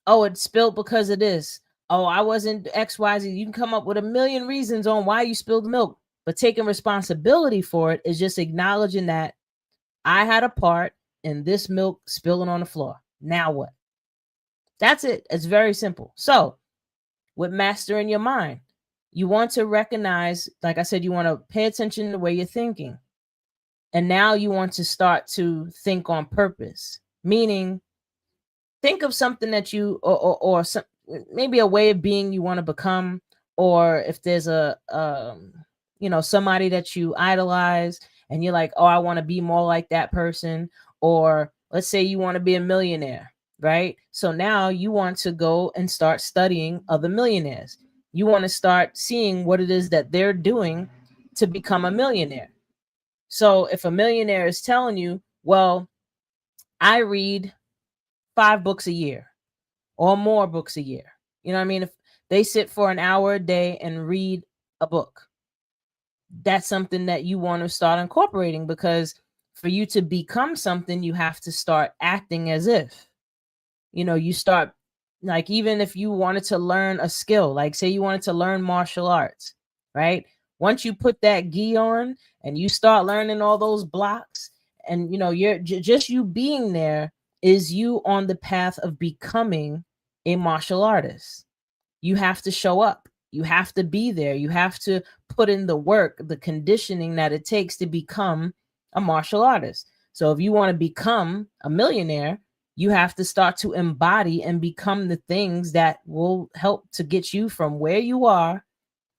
oh, it spilled because of this. Oh, I wasn't XYZ. You can come up with a million reasons on why you spilled the milk. But taking responsibility for it is just acknowledging that I had a part in this milk spilling on the floor. Now what? That's it. It's very simple. So, with mastering your mind, you want to recognize, like I said, you want to pay attention to the way you're thinking. And now you want to start to think on purpose, meaning think of something that you, or some, maybe a way of being you want to become, or if there's a, somebody that you idolize and you're like, oh, I want to be more like that person. Or let's say you want to be a millionaire, right? So now you want to go and start studying other millionaires. You want to start seeing what it is that they're doing to become a millionaire. So if a millionaire is telling you, well, I read 5 books a year or more books a year, you know what I mean? If they sit for an hour a day and read a book, that's something that you want to start incorporating, because for you to become something, you have to start acting as if, you start, like, even if you wanted to learn a skill, like say you wanted to learn martial arts, right? Once you put that gi on and you start learning all those blocks, and you're just you being there is you on the path of becoming a martial artist. You have to show up. You have to be there. You have to put in the work, the conditioning that it takes to become a martial artist. So if you want to become a millionaire, you have to start to embody and become the things that will help to get you from where you are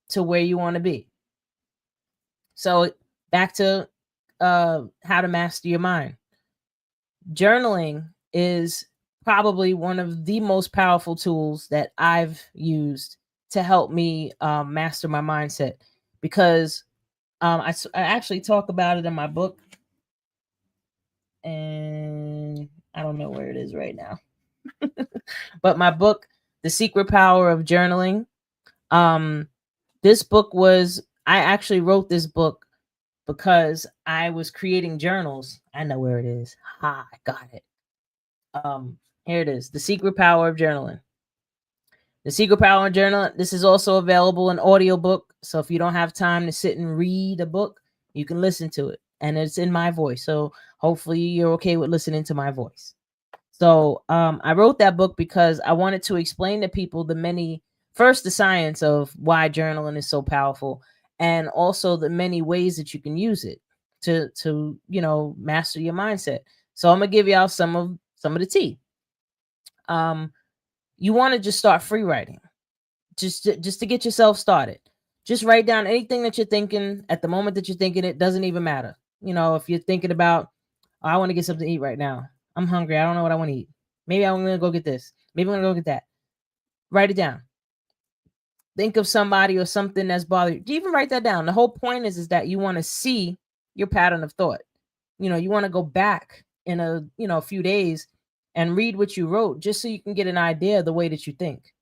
to where you want to be. So back to how to master your mind. Journaling is probably one of the most powerful tools that I've used to help me master my mindset, because I actually talk about it in my book, and I don't know where it is right now. But my book, The Secret Power of Journaling, this book was, I actually wrote this book because I was creating journals. I know where it is. I got it. Here it is. The Secret Power of Journaling. The Secret Power of Journaling. This is also available in audiobook. So if you don't have time to sit and read a book, you can listen to it. And it's in my voice. So hopefully you're okay with listening to my voice. So I wrote that book because I wanted to explain to people the science of why journaling is so powerful, and also the many ways that you can use it to master your mindset. So I'm gonna give y'all some of the tea. You want to just start free writing, just to get yourself started. Just write down anything that you're thinking at the moment that you're thinking. It doesn't even matter. If you're thinking about, oh, I want to get something to eat right now. I'm hungry. I don't know what I want to eat. Maybe I'm going to go get this. Maybe I'm going to go get that. Write it down. Think of somebody or something that's bothering you. Even write that down. The whole point is that you want to see your pattern of thought. You want to go back in a few days and read what you wrote, just so you can get an idea of the way that you think.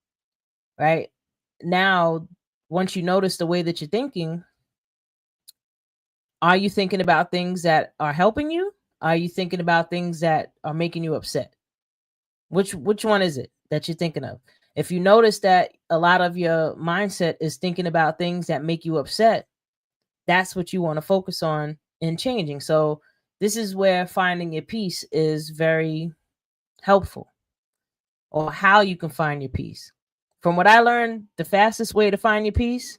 Right now, once you notice the way that you're thinking, are you thinking about things that are helping you? Are you thinking about things that are making you upset? Which one is it that you're thinking of? If you notice that a lot of your mindset is thinking about things that make you upset, that's what you want to focus on in changing. So this is where finding your peace is very helpful, or how you can find your peace. From what I learned, the fastest way to find your peace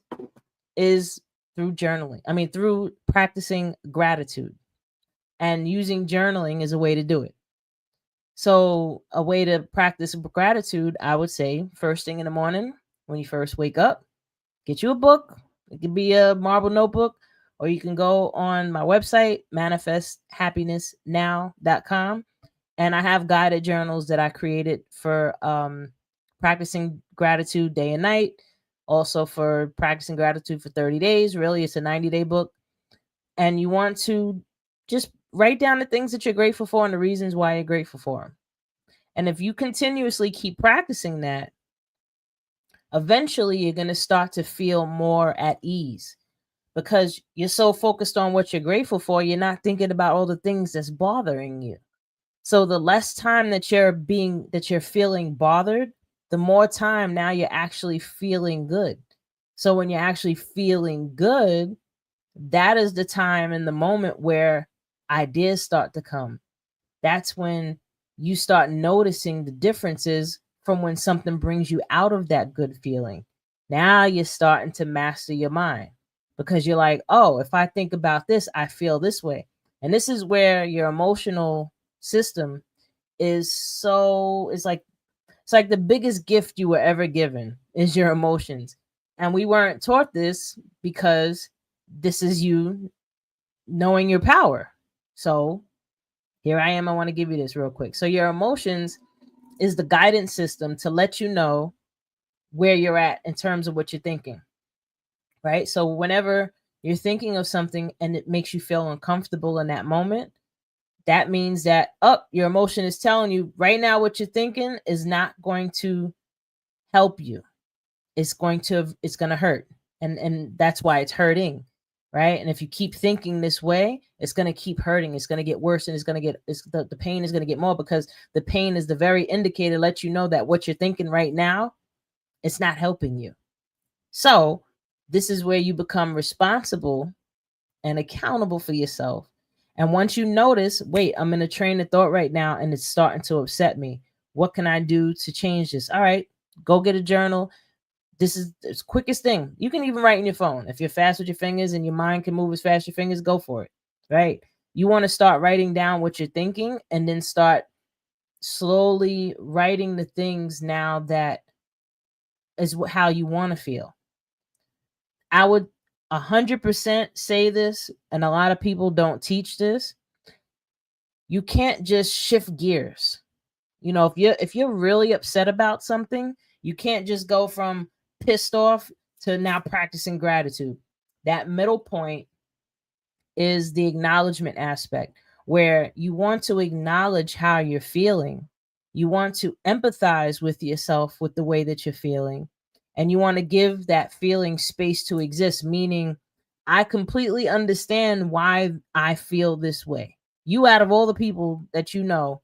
is through journaling. I mean, through practicing gratitude, and using journaling is a way to do it. So a way to practice gratitude, I would say, first thing in the morning, when you first wake up, get you a book. It could be a marble notebook, or you can go on my website, manifesthappinessnow.com. And I have guided journals that I created for practicing gratitude day and night. Also for practicing gratitude for 30 days. Really, it's a 90-day book. And you want to just write down the things that you're grateful for and the reasons why you're grateful for them. And if you continuously keep practicing that, eventually you're going to start to feel more at ease, because you're so focused on what you're grateful for, you're not thinking about all the things that's bothering you. So the less time that you're feeling bothered, the more time now you're actually feeling good. So when you're actually feeling good, that is the time in the moment where ideas start to come. That's when you start noticing the differences from when something brings you out of that good feeling. Now you're starting to master your mind, because you're like, oh, if I think about this, I feel this way. And this is where your emotional system it's like the biggest gift you were ever given is your emotions. And we weren't taught this, because this is you knowing your power. So here I am. I want to give you this real quick. So your emotions is the guidance system to let you know where you're at in terms of what you're thinking. Right? So whenever you're thinking of something and it makes you feel uncomfortable in that moment, that means that your emotion is telling you right now what you're thinking is not going to help you. It's going to hurt. And that's why it's hurting. Right? And if you keep thinking this way, it's going to keep hurting. It's going to get worse, and the pain is going to get more, because the pain is the very indicator to let you know that what you're thinking right now, it's not helping you. So this is where you become responsible and accountable for yourself. And once you notice, wait, I'm in a train of thought right now and it's starting to upset me. What can I do to change this? All right, go get a journal. This is the quickest thing. You can even write in your phone. If you're fast with your fingers and your mind can move as fast as your fingers, go for it. Right? You want to start writing down what you're thinking and then start slowly writing the things now that is how you want to feel. I would 100% say this, and a lot of people don't teach this. You can't just shift gears. You know, if you're really upset about something, you can't just go from pissed off to now practicing gratitude. That middle point is the acknowledgement aspect, where you want to acknowledge how you're feeling. You want to empathize with yourself with the way that you're feeling. And you want to give that feeling space to exist, meaning, I completely understand why I feel this way. You, out of all the people that you know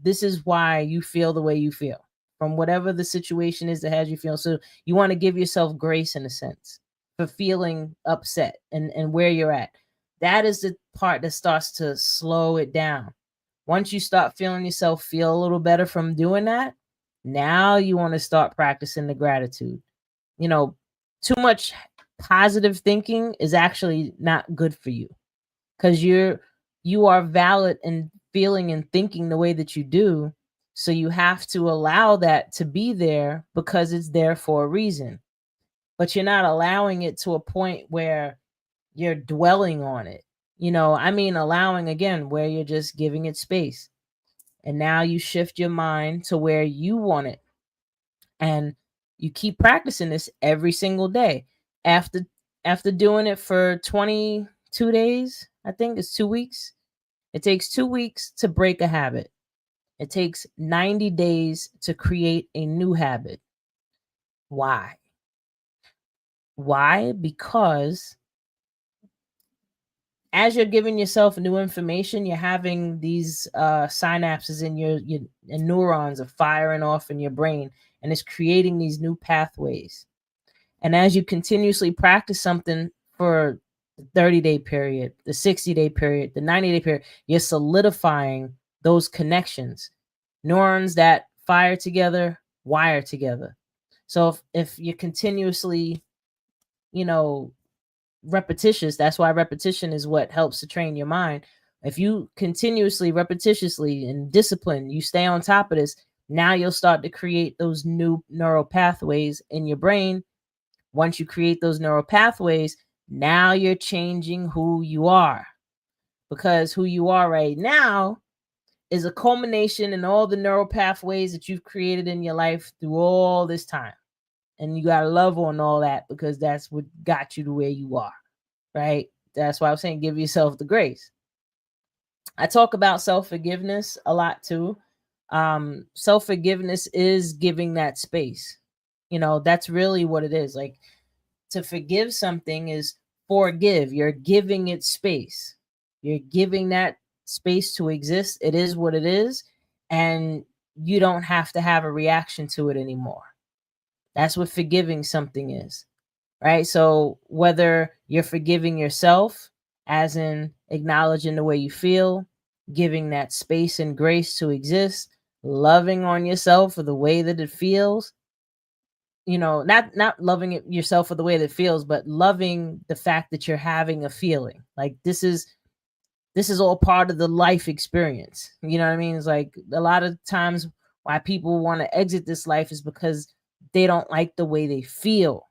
this is why you feel the way you feel from whatever the situation is that has you feel. So you want to give yourself grace in a sense for feeling upset and where you're at. That is the part that starts to slow it down. Once you start feeling yourself feel a little better from doing that, now you want to start practicing the gratitude. You know, too much positive thinking is actually not good for you, because you are valid in feeling and thinking the way that you do. So you have to allow that to be there because it's there for a reason. But you're not allowing it to a point where you're dwelling on it. You know, I mean, allowing again, where you're just giving it space. And now you shift your mind to where you want it. And you keep practicing this every single day. After doing it for 22 days, I think it's 2 weeks. It takes 2 weeks to break a habit. It takes 90 days to create a new habit. Why? Why? Because as you're giving yourself new information, you're having these synapses in your neurons are firing off in your brain, and it's creating these new pathways. And as you continuously practice something for the 30-day period, the 60-day period, the 90-day period, you're solidifying those connections. Neurons that fire together, wire together. So if you're continuously, you know, repetitious, that's why repetition is what helps to train your mind. If you continuously, repetitiously, and discipline, you stay on top of this, now you'll start to create those new neural pathways in your brain. Once you create those neural pathways, now you're changing who you are, because who you are right now is a culmination in all the neural pathways that you've created in your life through all this time. And you got to love on all that, because that's what got you to where you are, right? That's why I'm saying give yourself the grace. I talk about self-forgiveness a lot too. Self-forgiveness is giving that space. You know, that's really what it is. Like, to forgive something is forgive. You're giving it space. You're giving that space to exist. It is what it is. And you don't have to have a reaction to it anymore. That's what forgiving something is, right? So whether you're forgiving yourself, as in acknowledging the way you feel, giving that space and grace to exist, loving on yourself for the way that it feels, you know, not loving it yourself for the way that it feels, but loving the fact that you're having a feeling. Like, this is all part of the life experience. You know what I mean? It's like a lot of times why people want to exit this life is because they don't like the way they feel.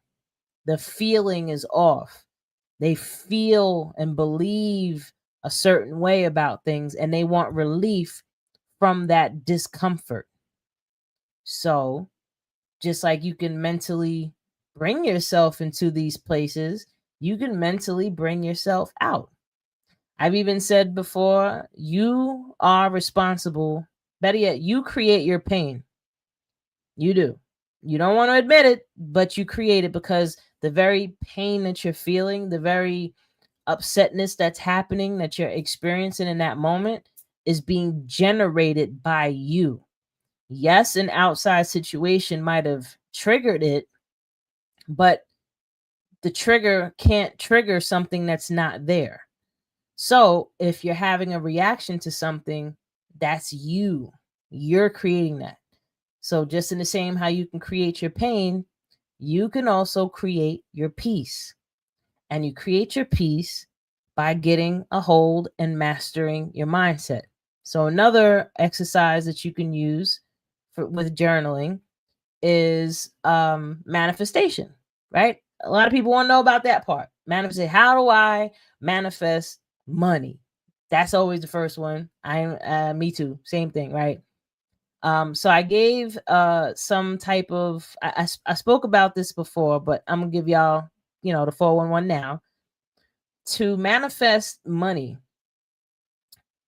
The feeling is off. They feel and believe a certain way about things, and they want relief from that discomfort. So, just like you can mentally bring yourself into these places, you can mentally bring yourself out. I've even said before, you are responsible. Better yet, you create your pain. You do. You don't want to admit it, but you create it, because the very pain that you're feeling, the very upsetness that's happening, that you're experiencing in that moment, is being generated by you. Yes, an outside situation might have triggered it, but the trigger can't trigger something that's not there. So if you're having a reaction to something, that's you. You're creating that. So just in the same how you can create your pain, you can also create your peace. And you create your peace by getting a hold and mastering your mindset. So another exercise that you can use with journaling is manifestation, right? A lot of people want to know about that part. Manifest. How do I manifest money? That's always the first one. Me too. Same thing, right? So I gave some type of I spoke about this before, but I'm gonna give y'all, the 411 now. To manifest money,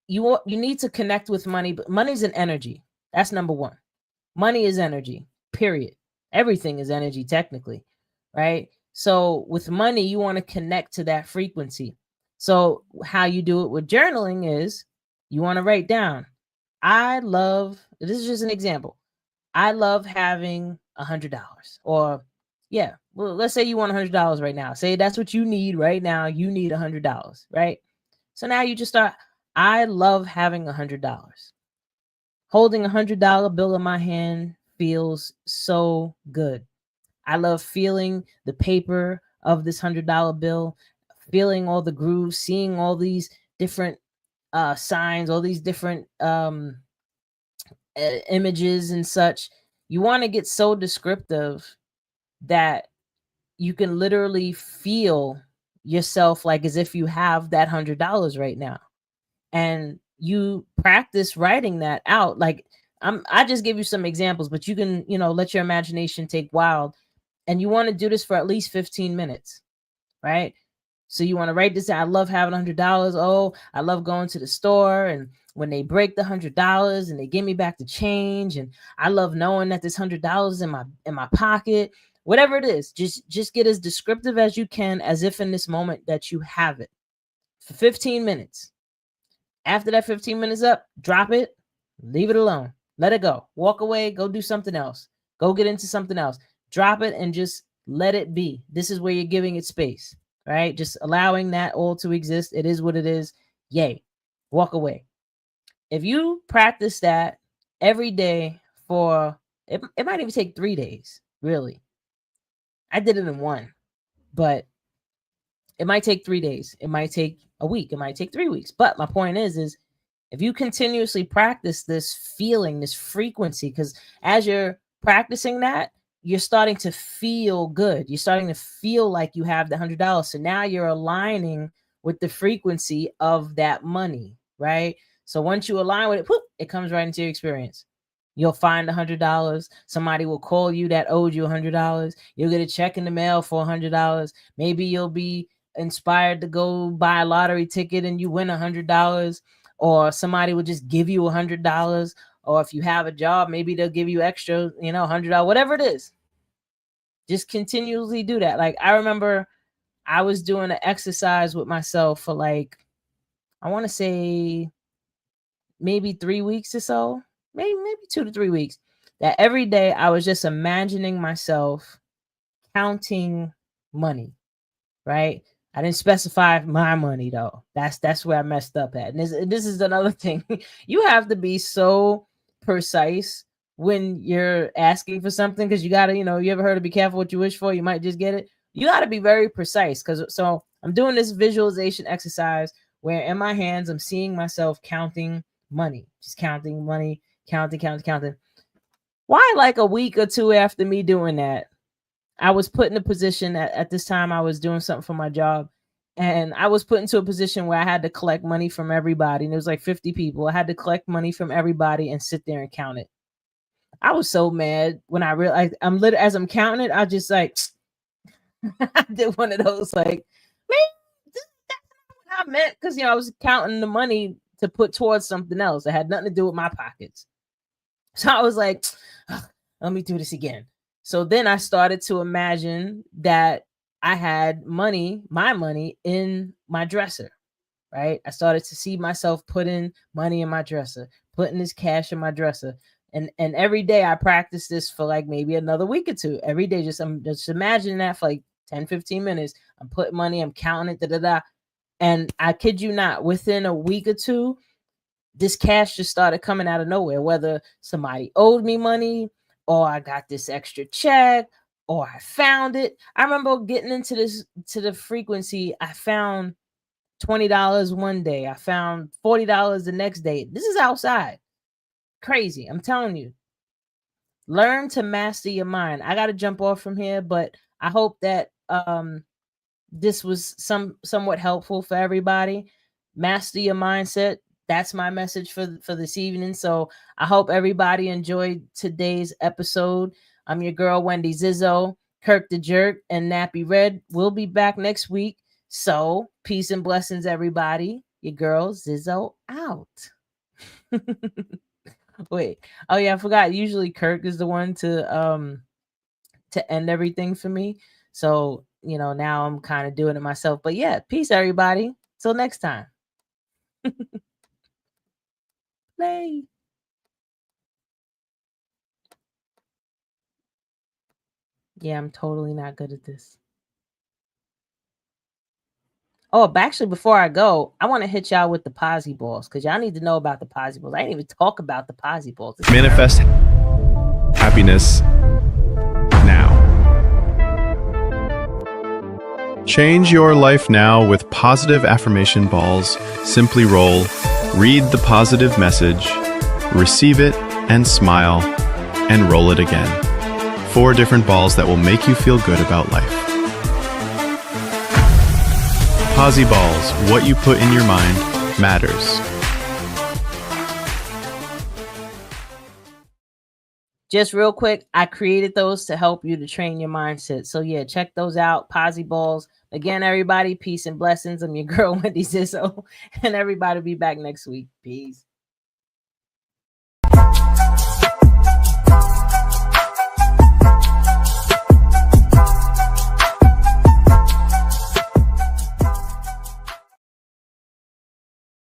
you need to connect with money, but money's an energy. That's number one. Money is energy, period. Everything is energy, technically, right? So with money, you want to connect to that frequency. So how you do it with journaling is you want to write down, this is just an example. I love having $100, or yeah, well, let's say you want $100 right now. Say that's what you need right now. You need $100, right? So now you just start, I love having $100. Holding $100 bill in my hand feels so good. I love feeling the paper of this $100 bill, feeling all the grooves, seeing all these different signs, all these different images and such. You want to get so descriptive that you can literally feel yourself like as if you have that $100 right now. And you practice writing that out. Like I just give you some examples, but you can, let your imagination take wild. And you want to do this for at least 15 minutes, right? So you want to write this down. I love having $100. Oh, I love going to the store, and when they break the $100 and they give me back the change, and I love knowing that this $100 in my pocket. Whatever it is, just get as descriptive as you can, as if in this moment that you have it, for 15 minutes. After that 15 minutes up, drop it, leave it alone, let it go, walk away, go do something else, go get into something else, drop it and just let it be. This is where you're giving it space, right? Just allowing that all to exist. It is what it is. Yay. Walk away. If you practice that every day for, it might even take 3 days, really. I did it in one, but it might take 3 days. It might take a week. It might take 3 weeks. But my point is if you continuously practice this feeling, this frequency, because as you're practicing that, you're starting to feel good. You're starting to feel like you have the $100. So now you're aligning with the frequency of that money, right? So once you align with it, whoop, it comes right into your experience. You'll find $100. Somebody will call you that owed you $100. You'll get a check in the mail for $100. Maybe you'll be inspired to go buy a lottery ticket and you win $100, or somebody will just give you $100, or if you have a job, maybe they'll give you extra, $100, whatever it is. Just continually do that. Like I remember I was doing an exercise with myself for like, I want to say maybe 3 weeks or so, maybe 2 to 3 weeks, that every day I was just imagining myself counting money, right? I didn't specify my money though. That's where I messed up at. And this is another thing. You have to be so precise when you're asking for something, because you gotta, you ever heard of be careful what you wish for? You might just get it. You gotta be very precise. So I'm doing this visualization exercise where in my hands I'm seeing myself counting money, just counting money, counting. Why, like a week or two after me doing that, I was put in a position at this time I was doing something for my job, and I was put into a position where I had to collect money from everybody. And it was like 50 people. I had to collect money from everybody and sit there and count it. I was so mad when I realized as I'm counting it, I just like, I did one of those like, man, that's not what I meant. Cause I was counting the money to put towards something else that had nothing to do with my pockets. So I was like, let me do this again. So then I started to imagine that I had my money in my dresser, right? I started to see myself putting money in my dresser, putting this cash in my dresser. And every day I practiced this for like maybe another week or two. Every day, I'm just imagining that for like 10, 15 minutes. I'm putting money, I'm counting it, And I kid you not, within a week or two, this cash just started coming out of nowhere, whether somebody owed me money or I got this extra check, or I found it. I remember getting into the frequency. I found $20 one day. I found $40 the next day. This is outside. Crazy. I'm telling you. Learn to master your mind. I got to jump off from here, but I hope that this was somewhat helpful for everybody. Master your mindset. That's my message for this evening. So I hope everybody enjoyed today's episode. I'm your girl Wendy Zizzo, Kirk the Jerk, and Nappy Red. We'll be back next week. So peace and blessings, everybody. Your girl Zizzo out. Wait. Oh yeah, I forgot. Usually Kirk is the one to end everything for me. So, now I'm kind of doing it myself. But yeah, peace everybody. Till next time. Play. Yeah, I'm totally not good at this. Oh, but actually, before I go, I want to hit y'all with the Posy Balls because y'all need to know about the Posy Balls. I didn't even talk about the Posy Balls. Manifest happiness now. Change your life now with positive affirmation balls. Simply roll, read the positive message, receive it, and smile, and roll it again. 4 different balls that will make you feel good about life. Posy balls, what you put in your mind matters. Just real quick, I created those to help you to train your mindset. So yeah, check those out. Posy balls. Again, everybody, peace and blessings. I'm your girl, Wendy Zizzo, and everybody be back next week. Peace.